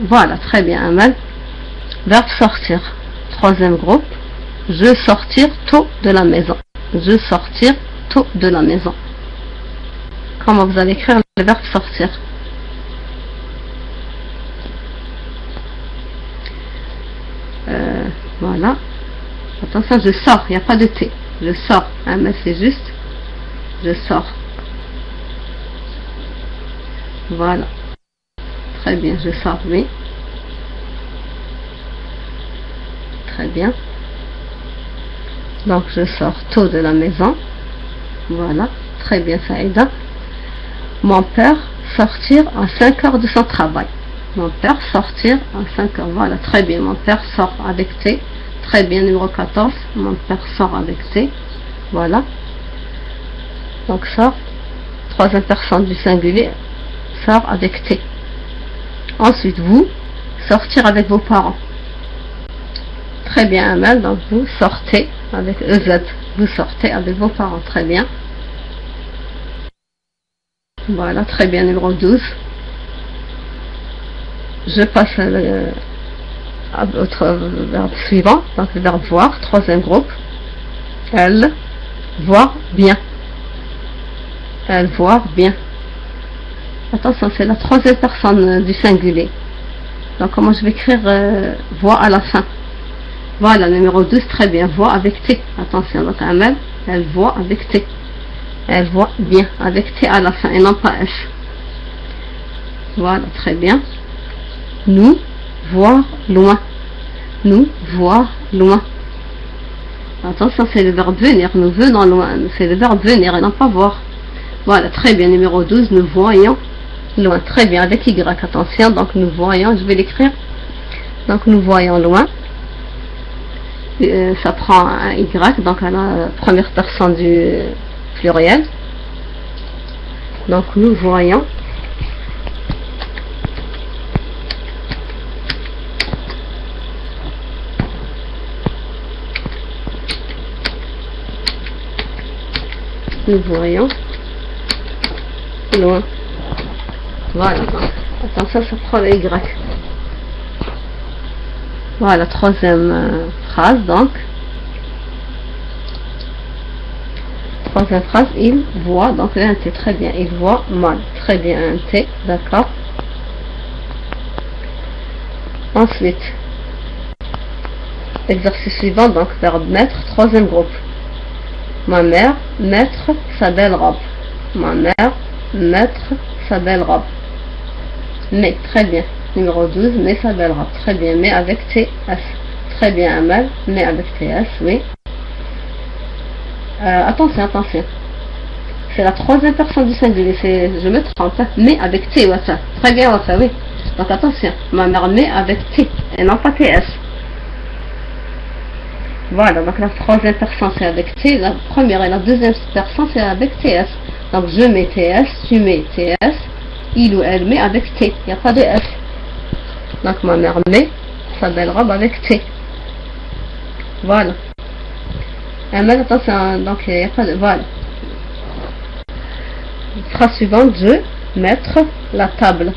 voilà, très bien, Ahmed. Verbe sortir. Troisième groupe. Je sortir tôt de la maison. Je sortir tôt de la maison. Comment vous allez écrire le verbe sortir? Voilà. Attention, je sors, il n'y a pas de T. Je sors, hein, mais c'est juste. Je sors. Voilà. Très bien, je sors, oui. Très bien. Donc, je sors tôt de la maison. Voilà. Très bien, Saïda. Mon père sortir à 5 heures de son travail. Mon père sortir à 5 heures. Voilà, très bien. Mon père sort avec T. Très bien, numéro 14. Mon père sort avec T. Voilà. Donc, sort. Troisième personne du singulier. Sort avec T. Ensuite, vous, sortir avec vos parents. Très bien, Amal. Donc, vous sortez avec EZ. Vous sortez avec vos parents. Très bien. Voilà, très bien, numéro 12. Je passe à votre verbe suivant, donc le verbe voir, troisième groupe. Elle voit bien. Elle voit bien. Attention, c'est la troisième personne du singulier. Donc, comment je vais écrire voix à la fin? Voilà, numéro 12, très bien, voix avec T. Attention, donc Amel, elle voit avec T. Elle voit bien, avec T à la fin et non pas S. Voilà, très bien. Nous, voir loin. Nous, voir loin. Attention, c'est le verbe venir. Nous venons loin. C'est le verbe venir et non pas voir. Voilà, très bien. Numéro 12, nous voyons Loin, très bien, avec Y, attention, donc nous voyons, je vais l'écrire. Donc nous voyons loin. Ça prend un Y, donc à la première personne du pluriel. Donc nous voyons. Nous voyons loin. Voilà. Attention, ça prend le Y. Voilà, troisième phrase, donc. Troisième phrase, il voit, donc un T, très bien. Il voit mal, très bien, un T, d'accord. Ensuite, exercice suivant, donc verbe mettre, troisième groupe. Ma mère, mettre sa belle robe. Ma mère, mettre sa belle robe. Mais, très bien. Numéro 12, mais sa belle robe. Très bien, mais avec TS. Très bien, Amal, mais avec TS, oui. Attention, attention. C'est la troisième personne du singulier. Je me trompe, mais avec T, Wassa. Très bien, Wassa, oui. Donc attention, ma mère, mais avec T, et non pas TS. Voilà, donc la troisième personne c'est avec T, la première et la deuxième personne c'est avec TS. Donc je mets TS, tu mets TS, il ou elle met avec T, il n'y a pas de S. Donc ma mère met sa belle robe avec T. Voilà. Et maintenant attention, donc il n'y a pas de... Voilà. Phrase suivante, je mettre la table.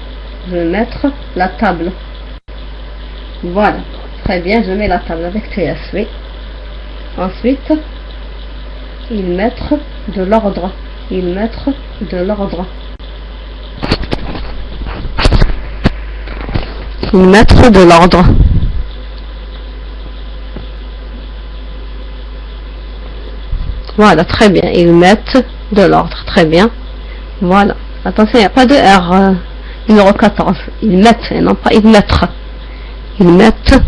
Je mettre la table. Voilà. Très bien, je mets la table avec TS, oui. Ensuite, ils mettre de l'ordre. Ils mettre de l'ordre. Ils mettre de l'ordre. Voilà, très bien. Ils mettent de l'ordre. Très bien. Voilà. Attention, il n'y a pas de R. Numéro 14. Ils mettent, et non pas ils mettre. Ils mettent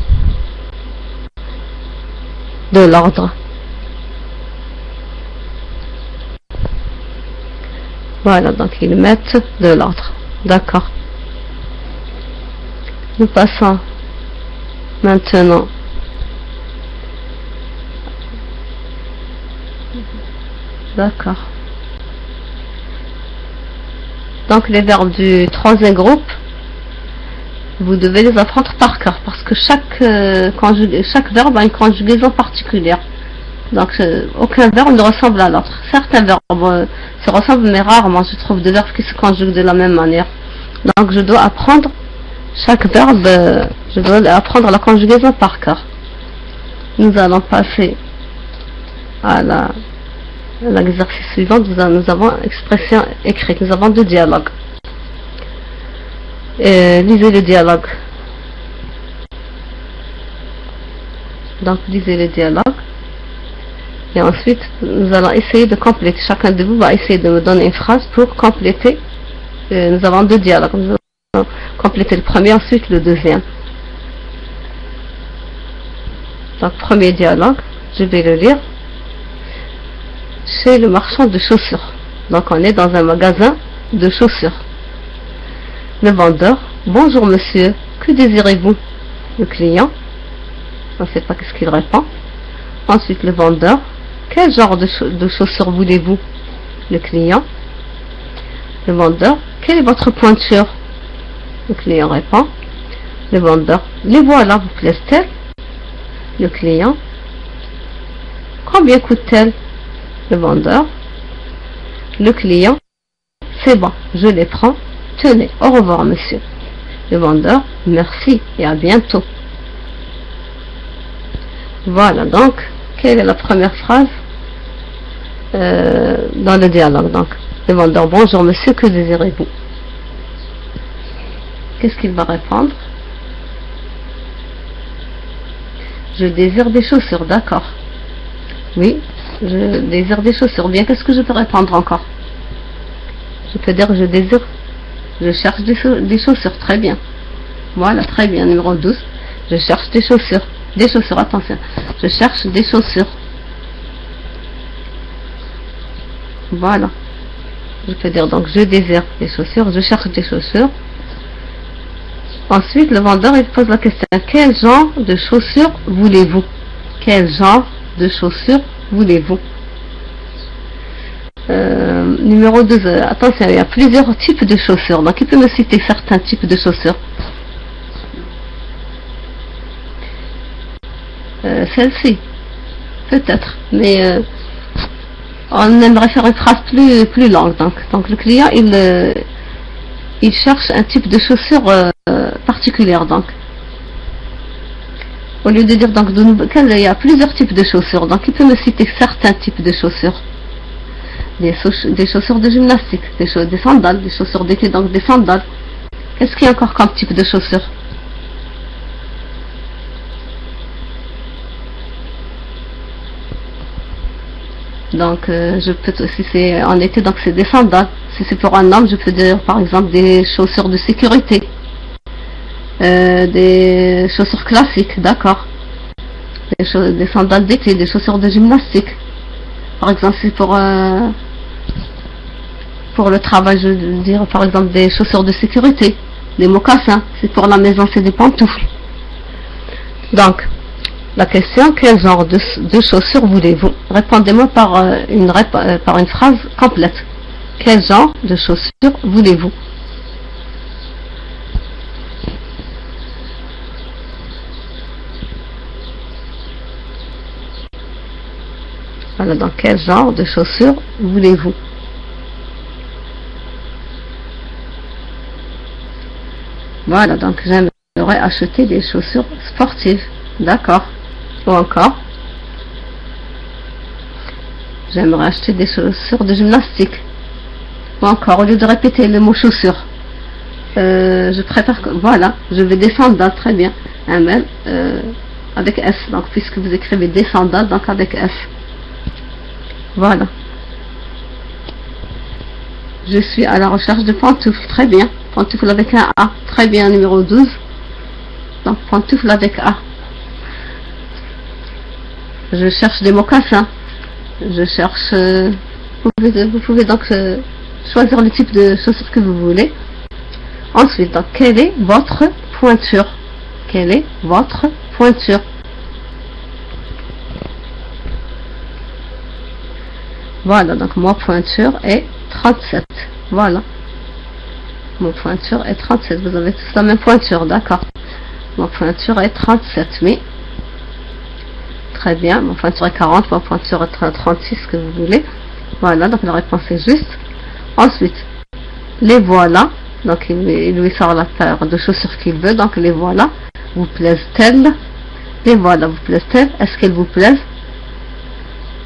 de l'ordre. Voilà, donc ils mettent de l'ordre. D'accord. Nous passons maintenant d'accord. Donc les verbes du troisième groupe, vous devez les apprendre par cœur parce que chaque verbe a une conjugaison particulière. Donc aucun verbe ne ressemble à l'autre. Certains verbes se ressemblent, mais rarement je trouve des verbes qui se conjuguent de la même manière. Donc je dois apprendre chaque verbe, je dois apprendre la conjugaison par cœur. Nous allons passer à l'exercice suivant. Nous avons expression écrite, nous avons deux dialogues. Lisez le dialogue. Donc lisez le dialogue. Et ensuite, nous allons essayer de compléter. Chacun de vous va essayer de me donner une phrase pour compléter. Nous avons deux dialogues. Nous allons compléter le premier, ensuite le deuxième. Donc, premier dialogue, je vais le lire. Chez le marchand de chaussures. Donc, on est dans un magasin de chaussures. Le vendeur, bonjour monsieur, que désirez-vous? Le client, on ne sait pas qu'est-ce qu'il répond. Ensuite, le vendeur, quel genre de chaussures voulez-vous? Le client. Le vendeur, quelle est votre pointure? Le client répond. Le vendeur, les voilà, vous plaisent-elles? Le client. Combien coûtent-elles? Le vendeur. Le client. C'est bon, je les prends. Tenez, au revoir monsieur. Le vendeur, merci et à bientôt. Voilà, donc, quelle est la première phrase dans le dialogue? Donc, le vendeur, bonjour monsieur, que désirez-vous? Qu'est-ce qu'il va répondre? Je désire des chaussures, d'accord. Oui, je désire des chaussures. Bien, qu'est-ce que je peux répondre encore? Je peux dire je désire, je cherche des chaussures, très bien. Voilà, très bien, numéro 12. Je cherche des chaussures. Des chaussures, attention. Je cherche des chaussures. Voilà. Je peux dire donc je désire des chaussures, je cherche des chaussures. Ensuite, le vendeur il pose la question, quel genre de chaussures voulez-vous? Quel genre de chaussures voulez-vous? Numéro 2, attention, il y a plusieurs types de chaussures. Donc, il peut me citer certains types de chaussures. Celle-ci, peut-être. Mais on aimerait faire une phrase plus longue. Donc le client, il cherche un type de chaussure particulière. Donc, au lieu de dire donc il y a plusieurs types de chaussures. Donc, il peut me citer certains types de chaussures. Des chaussures de gymnastique, des sandales, des chaussures d'été, donc des sandales. Qu'est-ce qu'il y a encore comme type de chaussures? Donc je peux, si c'est en été, donc c'est des sandales. Si c'est pour un homme, je peux dire par exemple des chaussures de sécurité, des chaussures classiques, d'accord, des sandales d'été, des chaussures de gymnastique. Par exemple, c'est pour le travail, je veux dire par exemple des chaussures de sécurité, des mocassins. C'est pour la maison, c'est des pantoufles. Donc, la question, quel genre de chaussures voulez-vous? Répondez-moi par une phrase complète. Quel genre de chaussures voulez-vous? Voilà, donc quel genre de chaussures voulez-vous? Voilà, donc j'aimerais acheter des chaussures sportives. D'accord. Ou encore, j'aimerais acheter des chaussures de gymnastique. Ou encore, au lieu de répéter le mot chaussures, je préfère que, voilà, je vais des sandales, très bien. Un mail avec S, donc puisque vous écrivez des sandales, donc avec S. Voilà. Je suis à la recherche de pantoufles, très bien. Pantoufles avec un A, très bien, numéro 12. Donc pantoufles avec A. Je cherche des mocassins. Je cherche... vous pouvez donc choisir le type de chaussures que vous voulez. Ensuite, donc, quelle est votre pointure? Quelle est votre pointure? Voilà, donc ma pointure est 37. Voilà. Mon pointure est 37. Vous avez tous la même pointure, d'accord. Ma pointure est 37, mais... Très bien, mon pointure est 40, mon pointure est 36, ce que vous voulez. Voilà, donc la réponse est juste. Ensuite, les voilà. Donc il lui sort la paire de chaussures qu'il veut. Donc les voilà. Vous plaisent-elles? Les voilà, vous plaisent-elles? Est-ce qu'elles vous plaisent?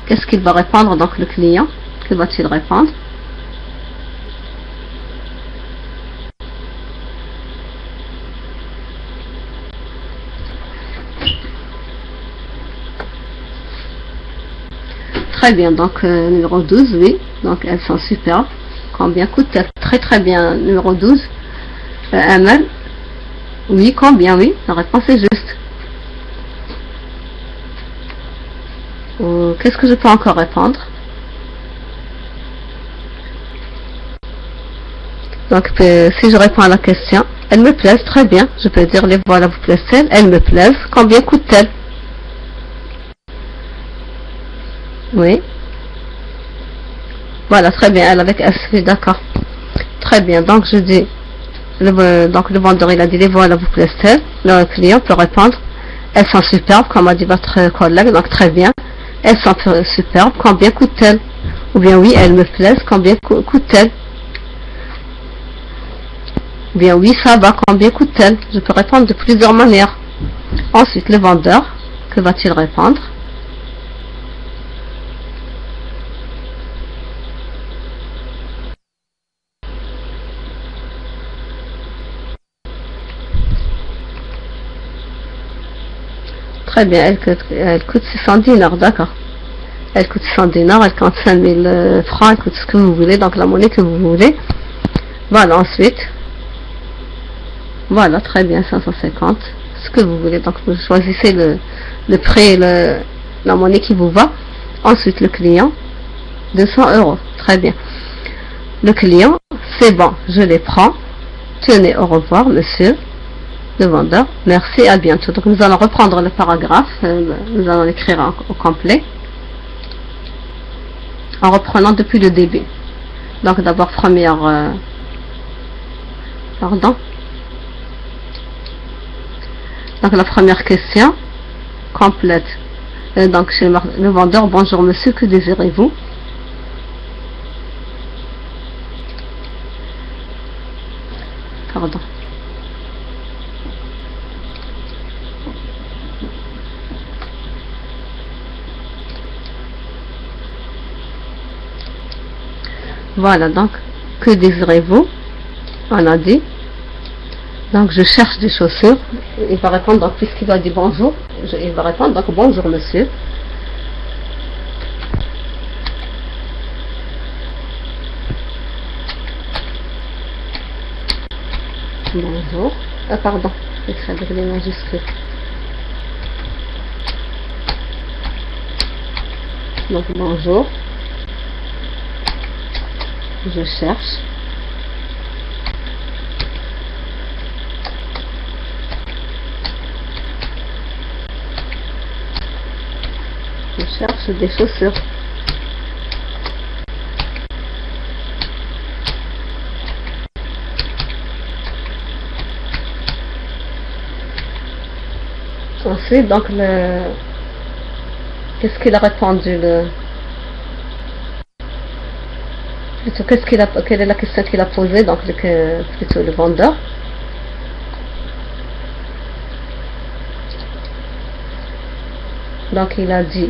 Qu'est-ce qu'il va répondre donc le client? Que va-t-il répondre? Très bien, donc numéro 12, oui, donc elles sont superbes. Combien coûte-t-elle? Très très bien, numéro 12. Amal, oui, combien? Oui, la réponse est juste. Qu'est-ce que je peux encore répondre? Donc si je réponds à la question, elles me plaisent, très bien. Je peux dire les voilà, vous plaisent-elles? Elles me plaisent. Combien coûte-t-elle? Oui. Voilà, très bien, elle avec S, oui, d'accord. Très bien, donc je dis, donc le vendeur il a dit les voilà, vous plaisent-elles? Le client peut répondre, elles sont superbes, comme a dit votre collègue, donc très bien. Elles sont superbes, combien coûtent-elles? Ou bien oui, elles me plaisent, combien coûtent-elles? Ou bien oui, ça va, combien coûtent-elles? Je peux répondre de plusieurs manières. Ensuite, le vendeur, que va-t-il répondre? Très bien, elle coûte 600 dinars, d'accord. Elle coûte 600 dinars, elle compte 5000 francs, elle coûte ce que vous voulez, donc la monnaie que vous voulez. Voilà, ensuite. Voilà, très bien, 550, ce que vous voulez. Donc vous choisissez le prix, la monnaie qui vous va. Ensuite, le client, 200 €, très bien. le client, c'est bon, je les prends. Tenez, au revoir, monsieur le vendeur. Merci, à bientôt. Donc, nous allons reprendre le paragraphe. Nous allons l'écrire au complet. En reprenant depuis le début. Donc, d'abord, première... pardon. Donc, la première question complète. Donc, chez le vendeur, bonjour monsieur, que désirez-vous? Pardon. Voilà, donc, que désirez-vous? On a dit. Donc, je cherche des chaussures. Il va répondre, donc, puisqu'il a dit bonjour, il va répondre, donc, bonjour monsieur. Bonjour. Ah, pardon, j'écris avec les majuscules. Donc, bonjour. Je cherche. Je cherche des chaussures. Ensuite, donc, qu'est-ce qu'il a répondu plutôt, quelle est la question qu'il a posée, donc, plutôt le vendeur. Donc, il a dit,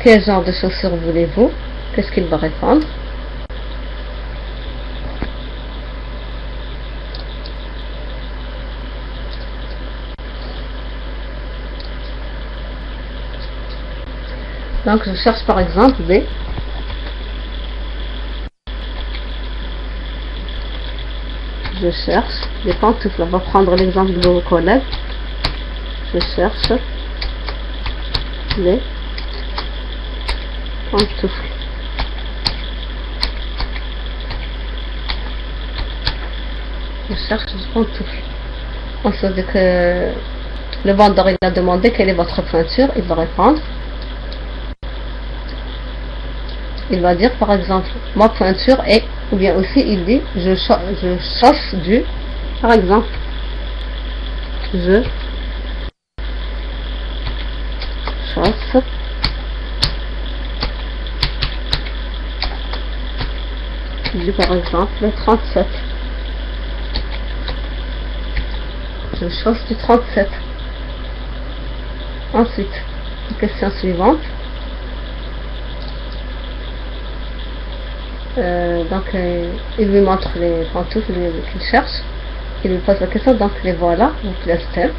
quel genre de chaussures voulez-vous? Qu'est-ce qu'il va répondre? Donc, je cherche par exemple des... Je cherche des pantoufles. On va prendre l'exemple de vos collègues. Je cherche des pantoufles. Je cherche des pantoufles. On se dit que le vendeur il a demandé quelle est votre pointure. Il va répondre. Il va dire par exemple ma pointure est, ou bien aussi il dit je chauffe du, par exemple je chauffe du, par exemple 37. Je chauffe du 37. Ensuite, question suivante. Il lui montre les pantoufles qu'il cherche. Il lui pose la question, donc les voilà, vous plaisent-elles?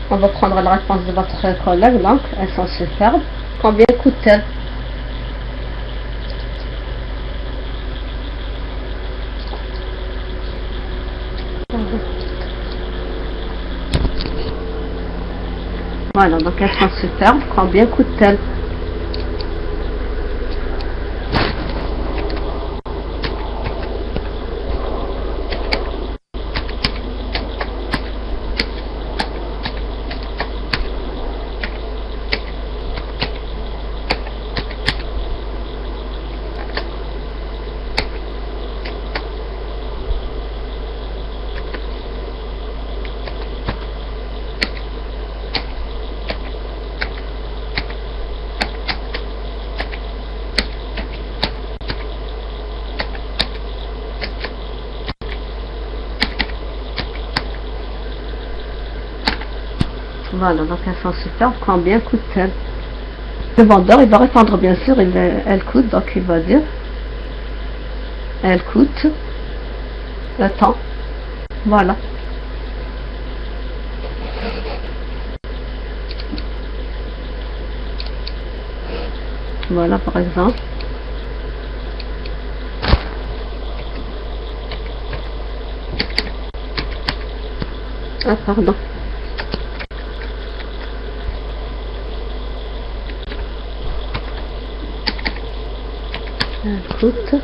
On va prendre la réponse de votre collègue, donc elles sont superbes. Combien coûtent-elles? Voilà, donc elles sont superbes. Combien coûtent-elles? Voilà, donc elles sont superbes. Combien coûtent-elles? Le vendeur, il va répondre bien sûr, elle coûte, donc il va dire elle coûte le temps. Voilà. Voilà par exemple. Ah pardon. Elle coûte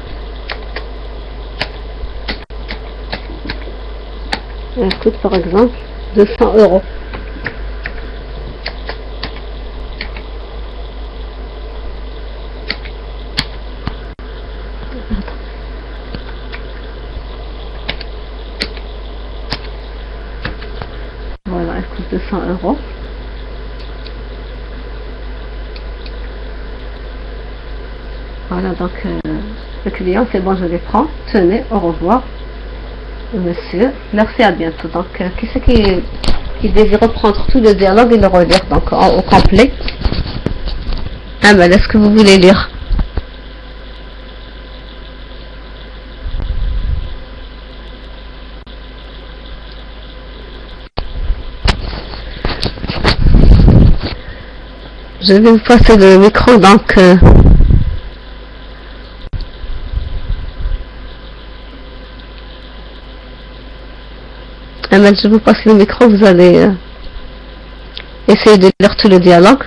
Elle coûte par exemple 200 €. Voilà, elle coûte 200 €. Voilà, donc le client, c'est bon, je les prends. Tenez, au revoir, monsieur. Merci, à bientôt. Donc, qui c'est qui désire reprendre tout le dialogue et le relire donc au complet? Ah, mais est-ce que vous voulez lire? Je vais vous passer le micro, donc Ahmed, je vous passe le micro, vous allez essayer de lire tout le dialogue.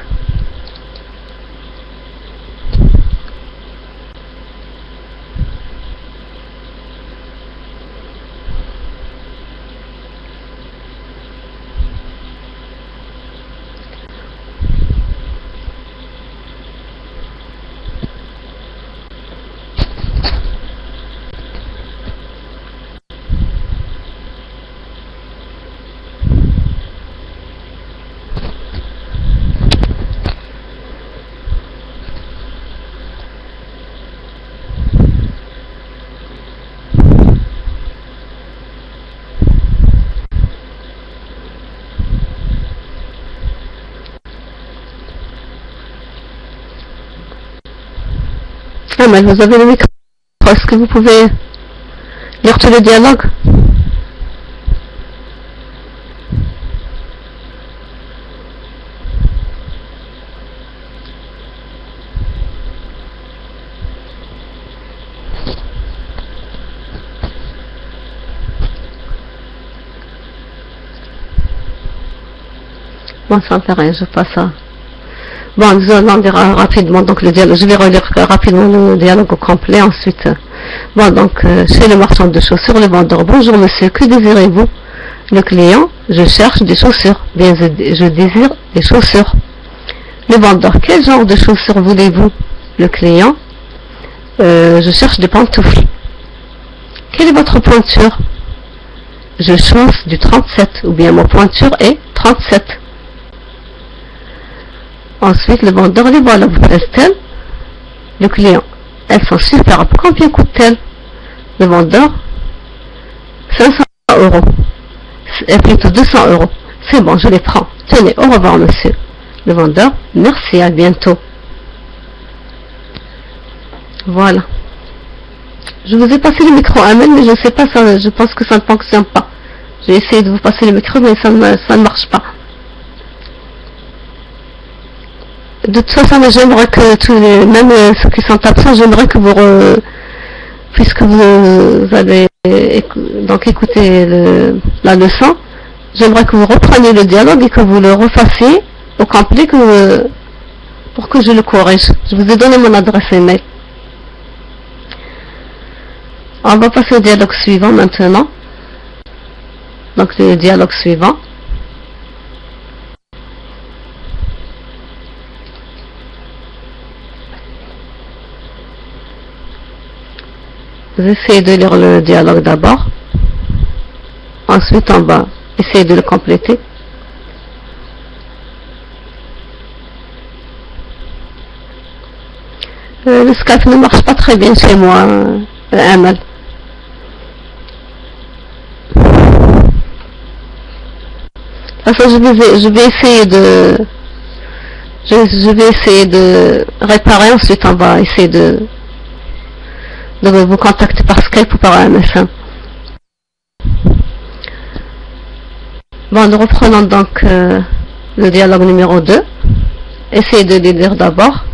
Ahmed, vous avez le micro. Est-ce que vous pouvez lire tout le dialogue? Bon, ça ne fait rien, je passe à... Bon, nous allons lire rapidement donc le dialogue. Je vais relire rapidement le dialogue au complet ensuite. Bon, donc, chez le marchand de chaussures, le vendeur: bonjour monsieur, que désirez-vous? Le client: je cherche des chaussures. Bien, je désire des chaussures. Le vendeur: quel genre de chaussures voulez-vous? Le client: je cherche des pantoufles. Quelle est votre pointure? Je chausse du 37, ou bien ma pointure est 37. Ensuite, le vendeur: les voilà, vous plaisent-elles? Le client: elles sont superbes. Combien coûtent-elles? Le vendeur: 500 €. Plutôt 200 €. C'est bon, je les prends. Tenez, au revoir monsieur. Le vendeur: merci, à bientôt. Voilà. Je vous ai passé le micro, Amen, mais je ne sais pas, ça, je pense que ça ne fonctionne pas. J'ai essayé de vous passer le micro, mais ça ne marche pas. De toute façon, j'aimerais que même ceux qui sont absents, j'aimerais que vous, puisque vous allez donc écouter la leçon, j'aimerais que vous repreniez le dialogue et que vous le refassiez au complet pour que je le corrige. Je vous ai donné mon adresse email. On va passer au dialogue suivant maintenant. Donc le dialogue suivant. Vous essayez de lire le dialogue d'abord. Ensuite, on va essayer de le compléter. Le Skype ne marche pas très bien chez moi, Amal. De toute façon, je vais essayer de réparer. Ensuite, on va essayer de vous contacter par Skype ou par MSN. Bon, nous reprenons donc le dialogue numéro 2. Essayez de le lire d'abord.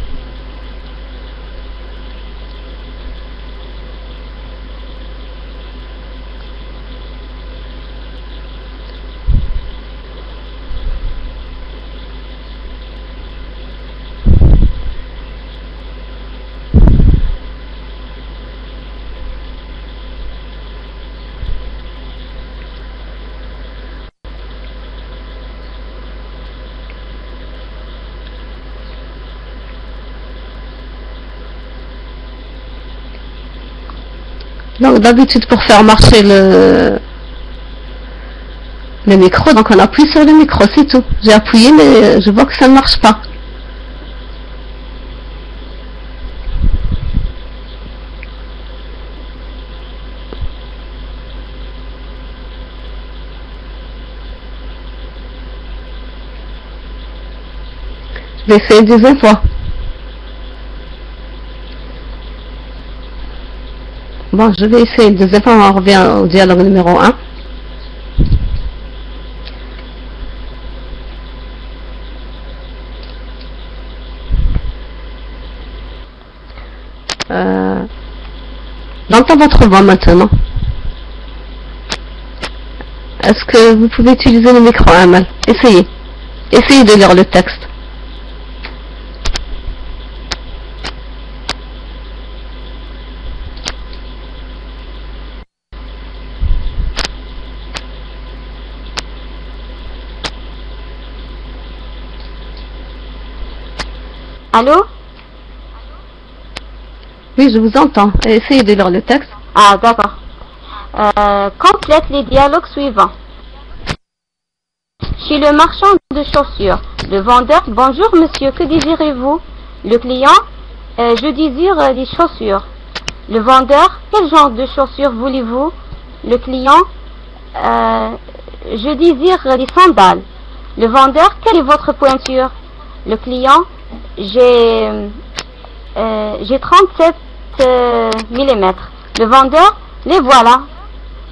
Donc d'habitude pour faire marcher le micro, donc on appuie sur le micro, c'est tout. J'ai appuyé mais je vois que ça ne marche pas. Je vais essayer une deuxième fois. Bon, je vais essayer une deuxième fois, on revient au dialogue numéro 1. J'entends votre voix maintenant. Est-ce que vous pouvez utiliser le micro, Amal? Essayez. Essayez de lire le texte. Allô? Oui, je vous entends. Essayez de lire le texte. Ah, d'accord. Complète les dialogues suivants. Chez le marchand de chaussures, le vendeur: bonjour monsieur, que désirez-vous? Le client: je désire des chaussures. Le vendeur: quel genre de chaussures voulez-vous? Le client: je désire des sandales. Le vendeur: quelle est votre pointure? Le client: j'ai 37 mm. Le vendeur: les voilà.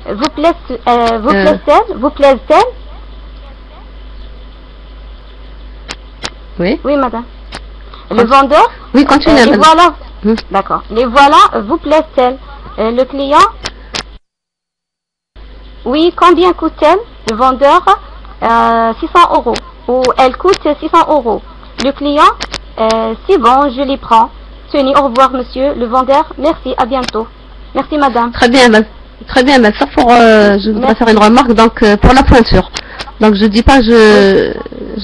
Vous plaisent-elles? Vous plaisent-elles? Oui. Oui, madame. Le vendeur: oui, continuez. Les voilà. D'accord. Les voilà, vous plaisent-elles? Le client: oui, combien coûte-t-elle? Le vendeur: 600 euros. Ou elle coûte 600 euros. Le client: c'est bon, je les prends. Tenez, au revoir monsieur. Le vendeur: merci, à bientôt. Merci madame. Très bien, très bien, mais ça pour, je voudrais faire une remarque, donc pour la pointure. Donc je dis pas, je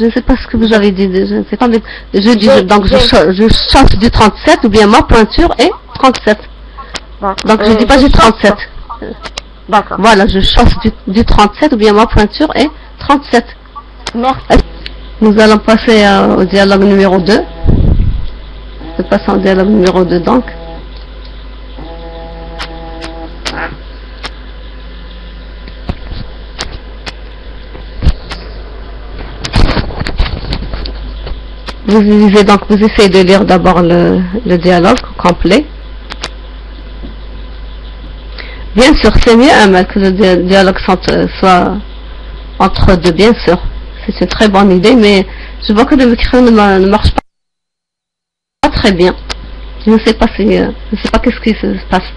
ne sais pas ce que vous avez dit, je ne sais pas, mais je dis, donc je change du 37 ou bien ma pointure est 37. Donc je dis pas j'ai 37. D'accord. Voilà, je change du 37 ou bien ma pointure est 37. Merci. Nous allons passer au dialogue numéro 2. Je passe au dialogue numéro 2 donc. Vous lisez donc, vous essayez de lire d'abord le dialogue complet. Bien sûr, c'est mieux Amal, que le dialogue soit entre deux, bien sûr. C'est une très bonne idée, mais je vois que le micro ne marche pas très bien. Je ne sais pas qu'est-ce qui se passe.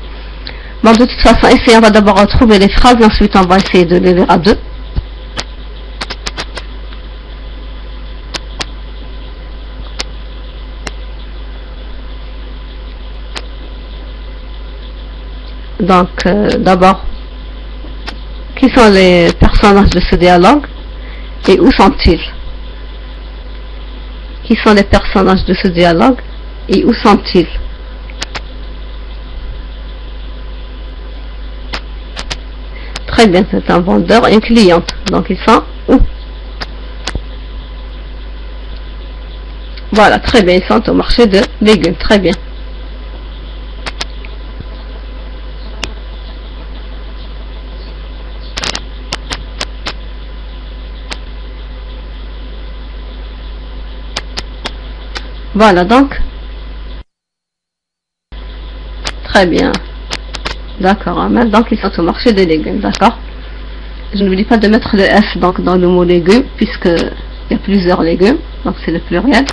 Bon, de toute façon, essayons, on va d'abord retrouver les phrases et ensuite on va essayer de les lire à deux. Donc, d'abord, qui sont les personnages de ce dialogue et où sont-ils? Qui sont les personnages de ce dialogue et où sont-ils? Très bien, c'est un vendeur et une cliente. Donc, ils sont où? Voilà, très bien, ils sont au marché de légumes. Très bien. Voilà, donc. Très bien. D'accord, Ahmed. Donc, ils sont au marché des légumes, d'accord? Je n'oublie pas de mettre le S donc, dans le mot légumes, puisqu'il y a plusieurs légumes, donc c'est le pluriel.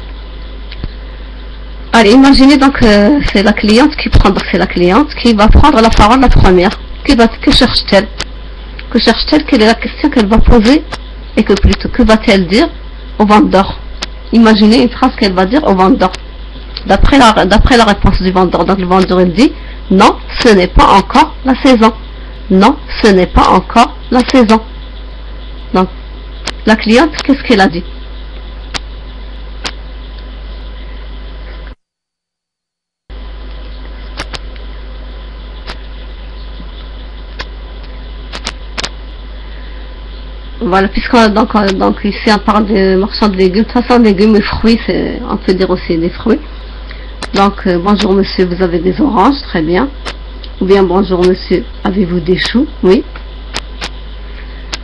Allez, imaginez donc c'est la cliente qui prend, donc c'est la cliente qui va prendre la parole la première. Que cherche-t-elle? Que cherche-t-elle? Quelle est la question qu'elle va poser? Et que plutôt, que va-t-elle dire au vendeur? Imaginez une phrase qu'elle va dire au vendeur. D'après la réponse du vendeur. Donc le vendeur il dit: non, ce n'est pas encore la saison. Non, ce n'est pas encore la saison. Donc, la cliente, qu'est-ce qu'elle a dit? Voilà, donc ici on parle de marchand de légumes. De toute façon, légumes et fruits, on peut dire aussi des fruits. Donc, bonjour monsieur, vous avez des oranges, très bien. Ou bien, bonjour monsieur, avez-vous des choux? Oui.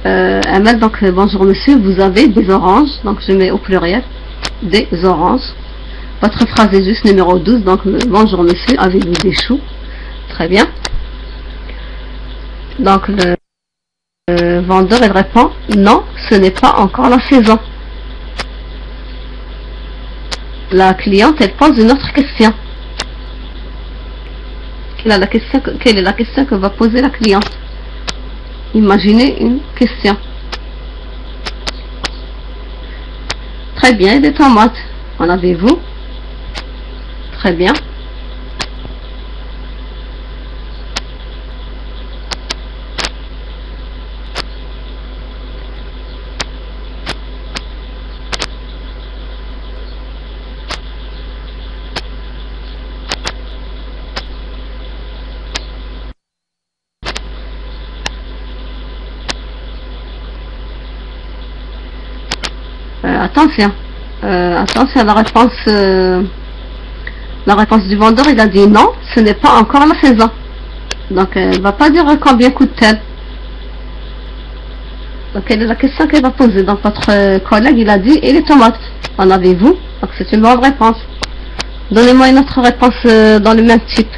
Ahmed, donc, bonjour monsieur, vous avez des oranges. Donc, je mets au pluriel, des oranges. Votre phrase est juste numéro 12. Donc, bonjour monsieur, avez-vous des choux? Très bien. Donc, le vendeur, il répond, non, ce n'est pas encore la saison. La cliente, elle pose une autre question. Quelle est la question que va poser la cliente? Imaginez une question. Très bien, des tomates. En avez-vous? Très bien. Attention, attention à la réponse du vendeur. Il a dit non, ce n'est pas encore la saison. Donc elle va pas dire combien coûte-t-elle. Donc quelle est la question qu'elle va poser? Donc votre collègue, il a dit, et les tomates, en avez-vous? Donc c'est une bonne réponse. Donnez-moi une autre réponse dans le même type.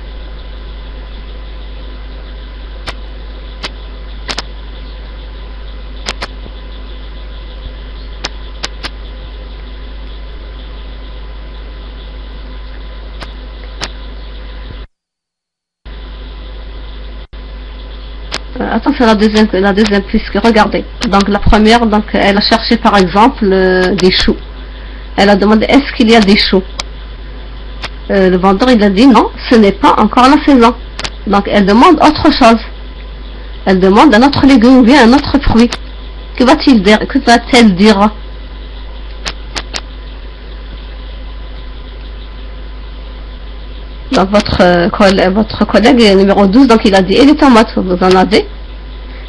Attention à la deuxième, puisque regardez, donc la première, donc elle a cherché par exemple des choux. Elle a demandé est-ce qu'il y a des choux. Le vendeur, il a dit non, ce n'est pas encore la saison. Donc elle demande autre chose. Elle demande un autre légume ou bien un autre fruit. Que va-t-il dire? Que va-t-elle dire? Donc votre collègue numéro 12, donc il a dit, et les tomates, vous en avez?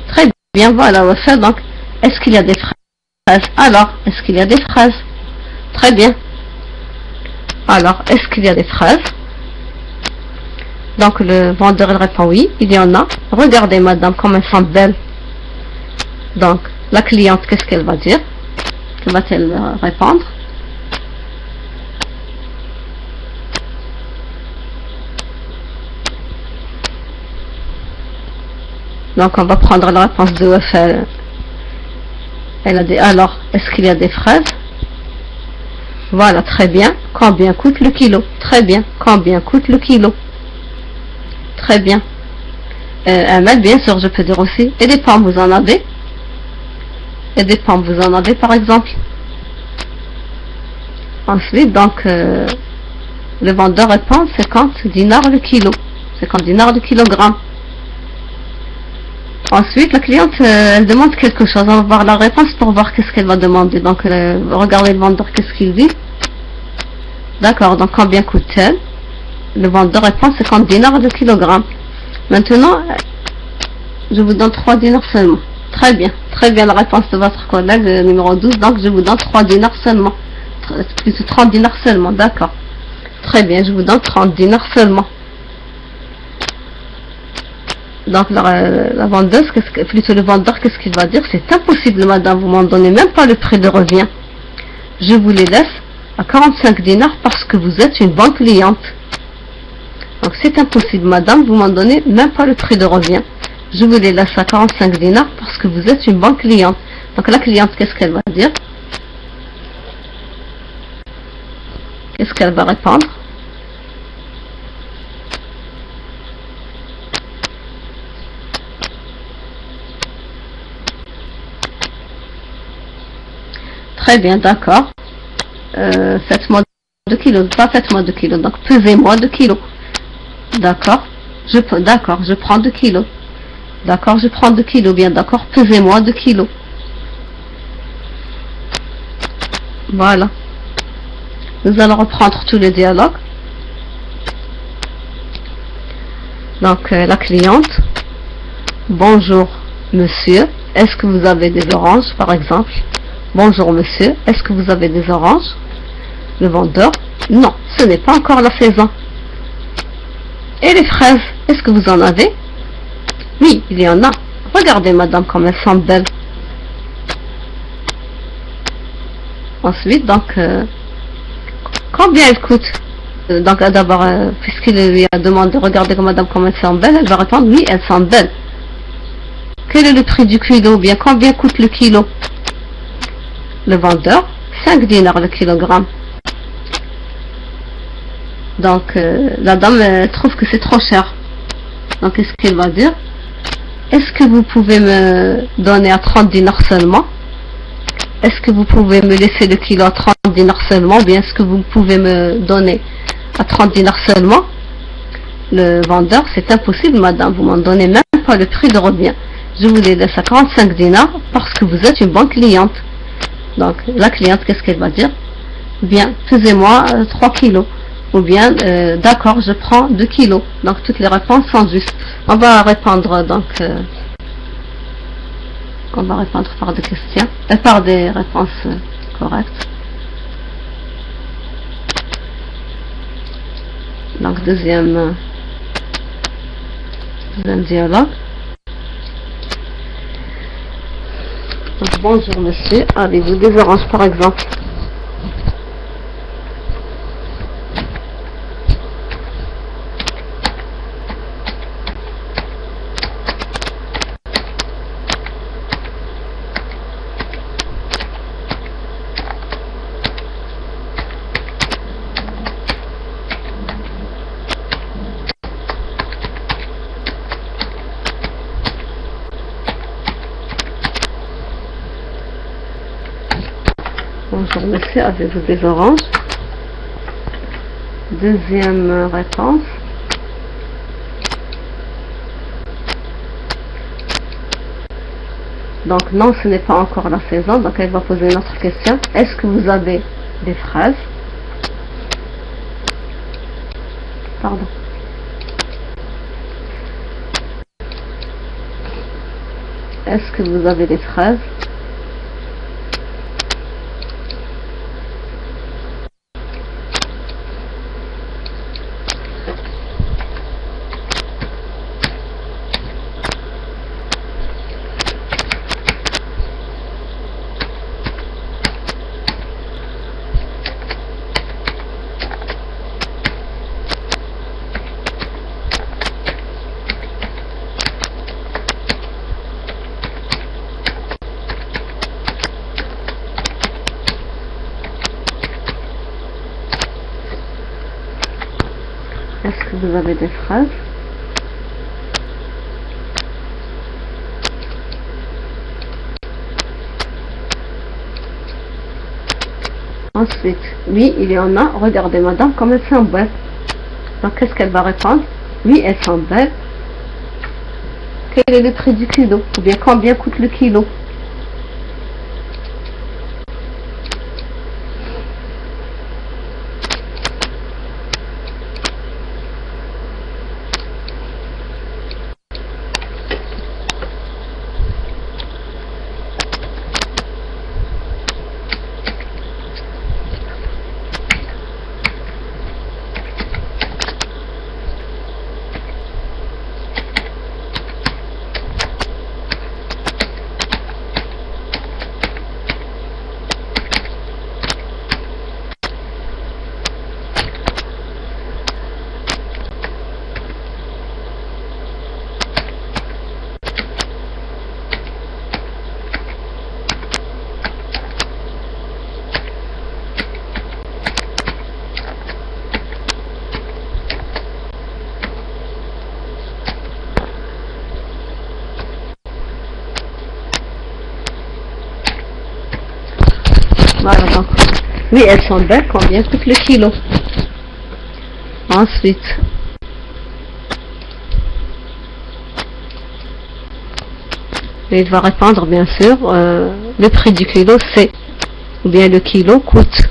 Très bien, voilà, on va faire, donc, est-ce qu'il y a des fraises? Alors, est-ce qu'il y a des fraises? Très bien. Alors, est-ce qu'il y a des fraises? Donc le vendeur, il répond oui, il y en a. Regardez madame, comme elles sont belles. Donc, la cliente, qu'est-ce qu'elle va dire? Que va-t-elle répondre? Donc on va prendre la réponse de Wafel. Elle a dit alors, est-ce qu'il y a des fraises? Voilà, très bien. Combien coûte le kilo? Très bien. Combien coûte le kilo? Très bien. Ahmed, bien sûr, je peux dire aussi. Et des pommes, vous en avez? Et des pommes, vous en avez par exemple? Ensuite, donc, le vendeur répond 50 dinars le kilo. 50 dinars le kilogramme. Ensuite, la cliente, elle demande quelque chose. On va voir la réponse pour voir qu'est-ce qu'elle va demander. Donc, regardez le vendeur, qu'est-ce qu'il dit. D'accord, donc combien coûte-t-elle? Le vendeur répond 50 dinars le kilogramme. Maintenant, je vous donne 3 dinars seulement. Très bien la réponse de votre collègue numéro 12. Donc, je vous donne 3 dinars seulement. Plutôt 30 dinars seulement, d'accord. Très bien, je vous donne 30 dinars seulement. Donc la vendeuse, plutôt le vendeur, qu'est-ce qu'il va dire? C'est impossible madame, vous m'en donnez même pas le prix de revient. Je vous les laisse à 45 dinars parce que vous êtes une bonne cliente. Donc c'est impossible madame, vous m'en donnez même pas le prix de revient. Je vous les laisse à 45 dinars parce que vous êtes une bonne cliente. Donc la cliente, qu'est-ce qu'elle va dire? Qu'est-ce qu'elle va répondre? Très bien, d'accord. Faites-moi 2 kilos, pas faites-moi 2 kilos, donc pesez-moi 2 kilos. D'accord, je prends 2 kilos. D'accord, je prends 2 kilos, bien d'accord, pesez-moi 2 kilos. Voilà. Nous allons reprendre tous les dialogues. Donc, la cliente. Bonjour, monsieur. est-ce que vous avez des oranges par exemple? Bonjour monsieur, est-ce que vous avez des oranges? Le vendeur, non, ce n'est pas encore la saison. Et les fraises, est-ce que vous en avez? Oui, il y en a. Regardez madame comme elles sont belles. Ensuite, donc, combien elles coûtent? Donc d'abord, puisqu'il lui a demandé, regardez madame comme elles sont belles, elle va répondre, oui, elles sont belles. Quel est le prix du kilo? Bien, combien coûte le kilo? Le vendeur, 5 dinars le kilogramme. Donc, la dame trouve que c'est trop cher. Donc, qu'est-ce qu'elle va dire? Est-ce que vous pouvez me donner à 30 dinars seulement? Est-ce que vous pouvez me laisser le kilo à 30 dinars seulement? Ou bien est-ce que vous pouvez me donner à 30 dinars seulement? Le vendeur, c'est impossible madame, vous m'en donnez même pas le prix de revient. Je vous les laisse à 45 dinars parce que vous êtes une bonne cliente. Donc la cliente, qu'est-ce qu'elle va dire? Bien, faisez-moi 3 kilos. Ou bien, d'accord, je prends 2 kilos. Donc toutes les réponses sont justes. On va répondre donc... on va répondre par des questions, par des réponses correctes. Donc deuxième dialogue. Donc, bonjour monsieur, avez-vous des oranges par exemple? Bonjour monsieur, avez-vous des oranges? Deuxième réponse. Donc non, ce n'est pas encore la saison, donc elle va poser une autre question. Est-ce que vous avez des fraises? Pardon. Est-ce que vous avez des fraises? Est-ce que vous avez des fraises? Ensuite, oui, il y en a. Regardez madame comme elles sont belles. Donc qu'est-ce qu'elle va répondre? Oui, elles sont belles. Quel est le prix du kilo? Ou bien combien coûte le kilo? Voilà, donc, oui, elles sont belles. Combien coûte le kilo? Ensuite, il va répondre, bien sûr, le prix du kilo, c'est, ou bien le kilo coûte.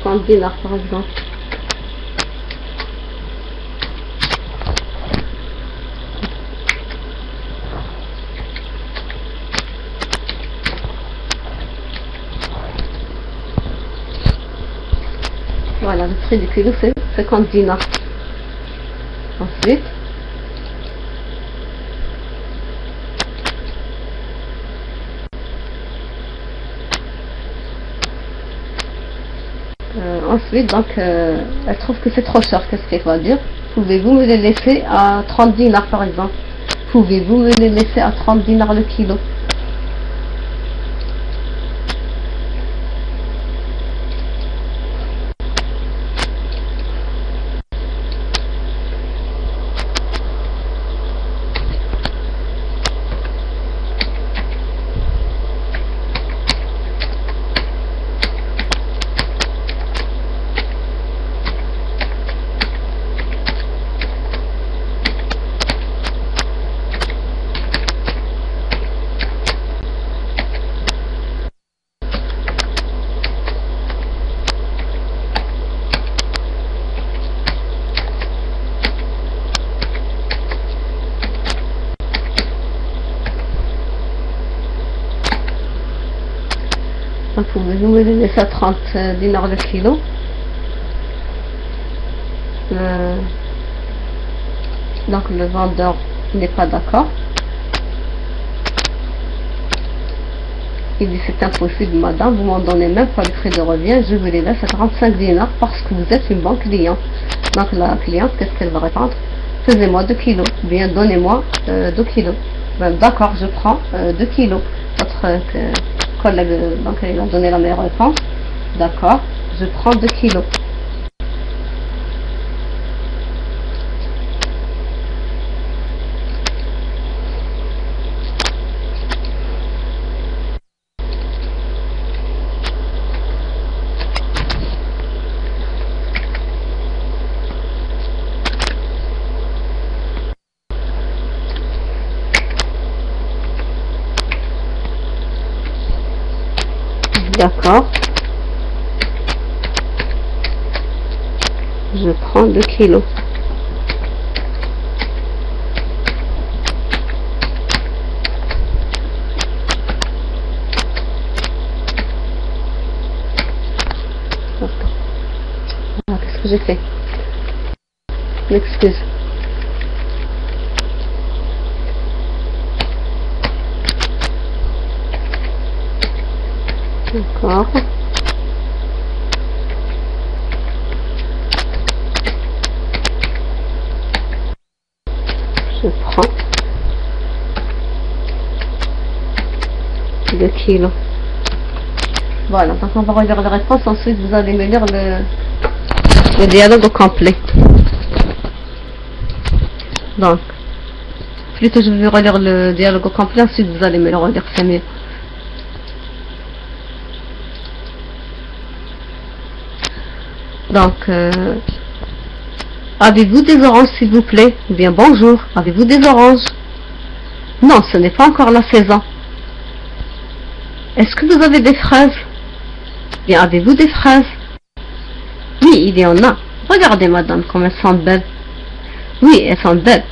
50 dinars par exemple. Voilà, le prix du kilo c'est 50 dinars. Ensuite, donc elle trouve que c'est trop cher. Qu'est-ce qu'elle va dire? Pouvez-vous me les laisser à 30 dinars par exemple? Pouvez-vous me les laisser à 30 dinars le kilo? Donc pouvez-vous me les laisser à 30 dinars le kilo? Donc le vendeur n'est pas d'accord. Il dit c'est impossible madame, vous m'en donnez même pas le prix de revient, je vous les laisse à 35 dinars parce que vous êtes une bonne cliente. Donc la cliente, qu'est-ce qu'elle va répondre? Faisez-moi 2 kilos, bien donnez-moi 2 kilos. Ben, d'accord, je prends 2 kilos. Votre collègue, donc il a donné la meilleure réponse. D'accord, je prends 2 kilos. D'accord. Je prends 2 kilos. Ah, qu'est-ce que j'ai fait? M'excuse. D'accord. Je prends 2 kilos. Voilà, donc on va relire la réponse, ensuite vous allez me lire le dialogue au complet. Donc, plutôt je vais relire le dialogue au complet, ensuite vous allez me le relire, c'est mieux. Donc, avez-vous des oranges s'il vous plaît? Ou bien bonjour, avez-vous des oranges? Non, ce n'est pas encore la saison. Est-ce que vous avez des fraises? Bien, avez-vous des fraises? Oui, il y en a. Regardez madame, comme elles sont belles. Oui, elles sont belles.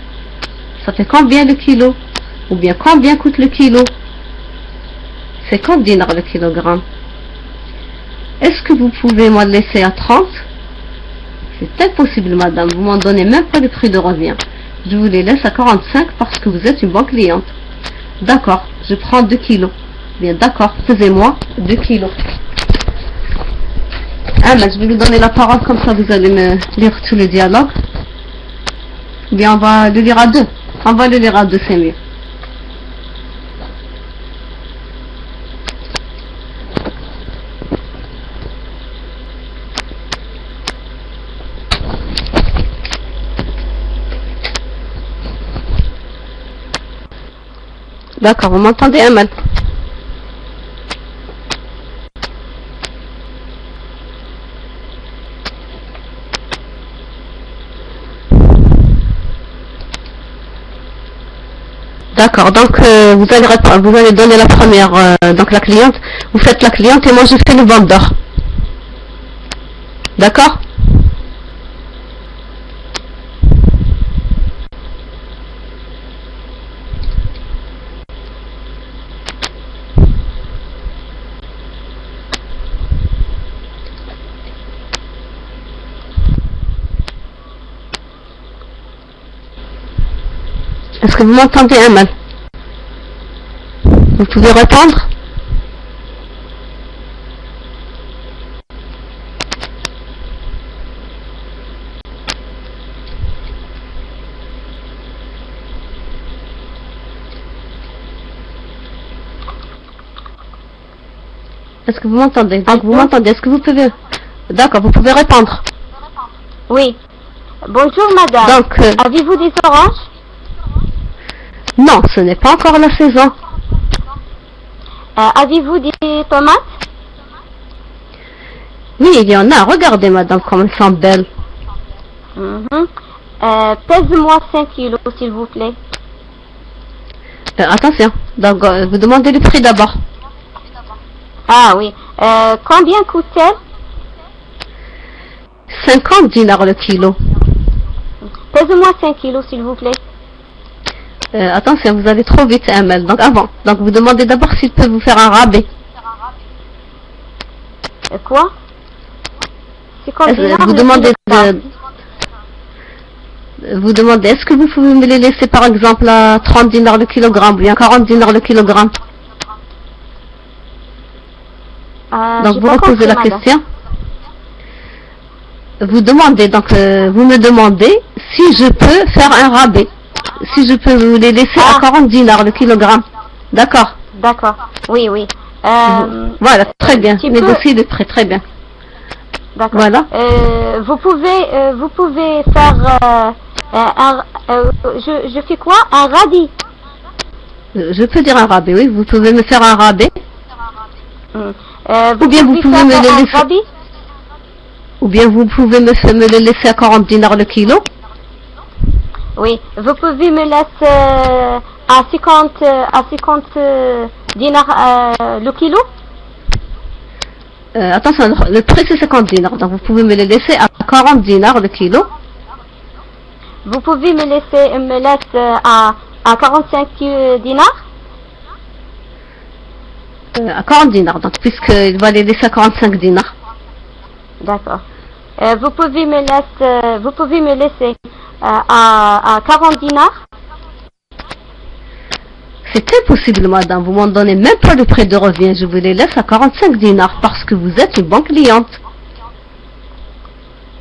Ça fait combien le kilo? Ou bien combien coûte le kilo? 50 dinars le kilogramme. Est-ce que vous pouvez m'en laisser à 30? C'est impossible madame, vous m'en donnez même pas le prix de revient. Je vous les laisse à 45 parce que vous êtes une bonne cliente. D'accord, je prends 2 kilos. Bien d'accord, faisez-moi 2 kilos. Ah ben je vais vous donner la parole, comme ça vous allez me lire tout le dialogue. Bien on va le lire à 2. On va le lire à 2, c'est mieux. D'accord, vous m'entendez, Amal? D'accord, donc vous allez donner la première, donc la cliente, vous faites la cliente et moi je fais le vendeur. D'accord? Est-ce que vous m'entendez, Amal? Vous pouvez répondre? Est-ce que vous m'entendez? Donc vous m'entendez? Est-ce que vous pouvez... D'accord, vous pouvez répondre. Oui. Bonjour madame. Donc, avez-vous des oranges? Non, ce n'est pas encore la saison. Avez-vous des tomates? Oui, il y en a. Regardez, madame, comme elles sont belles. Pèse-moi 5 kilos, s'il vous plaît. Attention. Donc, vous demandez le prix d'abord. Ah oui. Combien coûte-t-elle? 50 dinars le kilo. Pèse-moi 5 kilos, s'il vous plaît. Attention, vous allez trop vite, Amel. Donc, avant. Donc, vous demandez d'abord s'il peut vous faire un rabais. Quoi? C'est combien? Vous demandez, est-ce que vous pouvez me les laisser, par exemple, à 30 dinars le kilogramme, ou bien 40 dinars le kilogramme? Donc, vous reposez la question. Vous demandez, donc, vous me demandez si je peux faire un rabais. Si je peux vous les laisser à 40 dinars le kilogramme. D'accord? D'accord. Oui, oui. Voilà, très bien. Négocier le prix, très bien. D'accord. Voilà. Vous pouvez faire je fais quoi? Un radis. Je peux dire un rabais, oui. Vous pouvez me faire un rabais. Ou bien vous pouvez me le laisser. Ou bien vous pouvez me le laisser à 40 dinars le kilo. Oui, vous pouvez me laisser à 50 dinars le kilo. Attention, le prix c'est 50 dinars, donc vous pouvez me le laisser à 40 dinars le kilo. Vous pouvez me laisser à 45 dinars. À 40 dinars, donc puisqu'il va les laisser à 45 dinars. D'accord. Vous pouvez me laisser à 40 dinars. C'est impossible, madame. Vous m'en donnez même pas le prix de revient. Je vous les laisse à 45 dinars parce que vous êtes une bonne cliente.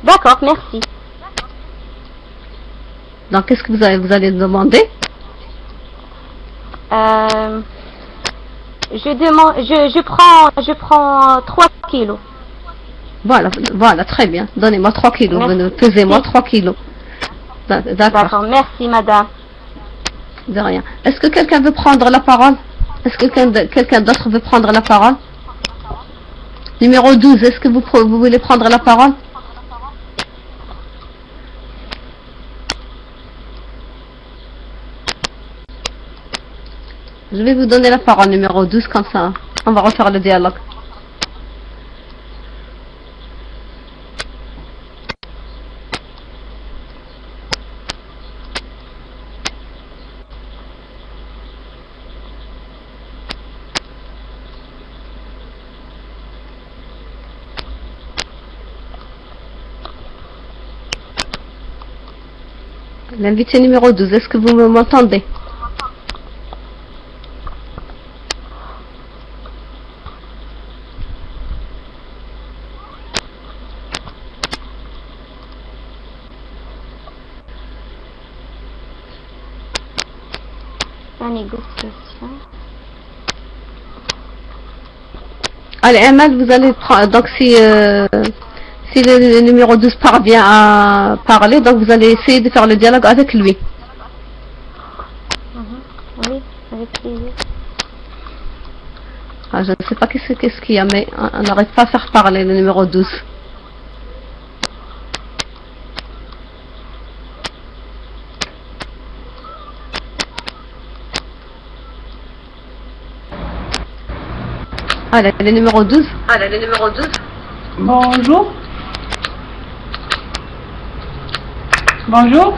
D'accord, merci. Donc, qu'est-ce que vous allez demander? Je prends 3 kilos. Voilà, très bien. Donnez-moi 3 kilos. Pesez-moi 3 kilos. D'accord, merci madame. De rien. Est-ce que quelqu'un veut prendre la parole? Est-ce que quelqu'un d'autre veut prendre la parole? Numéro 12, est-ce que vous voulez prendre la parole? Je vais vous donner la parole, numéro 12, comme ça. On va refaire le dialogue. L'invité numéro 12, est-ce que vous m'entendez? La négociation. Allez, Ahmed, vous allez prendre... Donc, si le numéro 12 parvient à parler, donc vous allez essayer de faire le dialogue avec lui. Oui, avec plaisir. Je ne sais pas qu'est-ce qu'il y a, mais on n'arrive pas à faire parler le numéro 12. Allez, le numéro 12. Bonjour. Bonjour.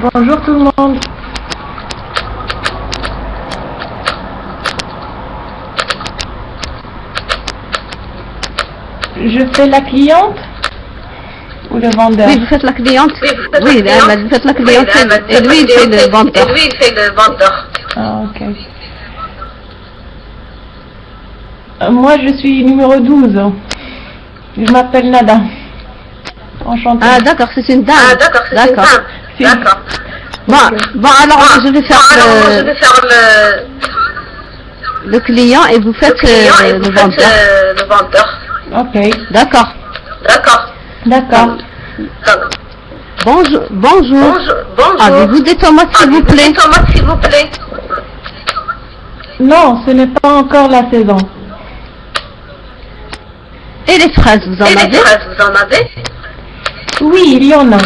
Bonjour tout le monde. Je fais la cliente ou le vendeur? Oui, vous faites la cliente. Oui, vous faites la cliente et lui, il fait le vendeur. Ah, ok. Moi, je suis numéro 12. Je m'appelle Nada. Enchantée. Ah, d'accord, c'est une dame. D'accord. Bon, alors, je vais faire le client et vous faites le vendeur. Ok. D'accord. Bonjour. Avez-vous des tomates, s'il vous plaît? Non, ce n'est pas encore la saison. Et les fraises, vous en avez? Oui, il y en a.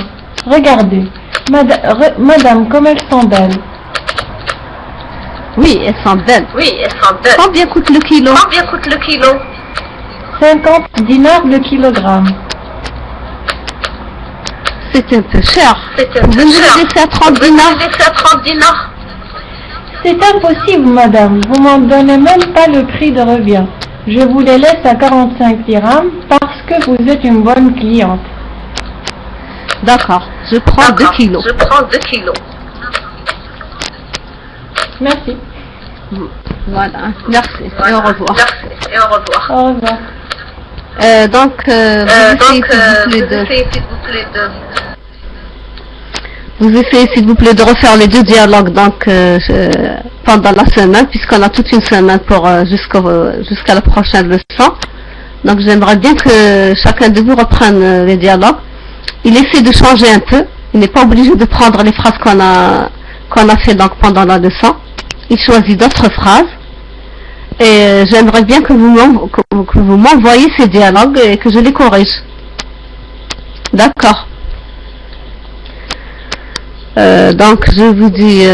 Regardez. Madame, comme elles sont belles. Oui, elles sont belles. Combien coûte le kilo? 50 dinars le kilogramme. C'est un peu cher. Vous me le laissez à 30 dinars? C'est impossible, madame. Vous m'en donnez même pas le prix de revient. Je vous les laisse à 45 dirhams parce que vous êtes une bonne cliente. D'accord, je prends 2 kilos. Merci. Voilà, merci et au revoir. Au revoir. Donc, vous essayez s'il vous plaît de refaire les 2 dialogues donc pendant la semaine, puisqu'on a toute une semaine pour jusqu'à la prochaine leçon. Donc j'aimerais bien que chacun de vous reprenne les dialogues. Il essaie de changer un peu. Il n'est pas obligé de prendre les phrases qu'on a fait donc pendant la leçon. Il choisit d'autres phrases. Et j'aimerais bien que vous m'envoyez ces dialogues et que je les corrige. D'accord. Donc je vous dis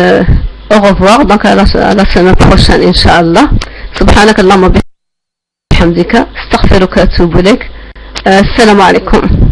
au revoir, donc à la semaine prochaine, Inch'Allah. Subhanakallahumma bihamdika, astaghfiruka wa atubu ilaik. Assalamu alaikum.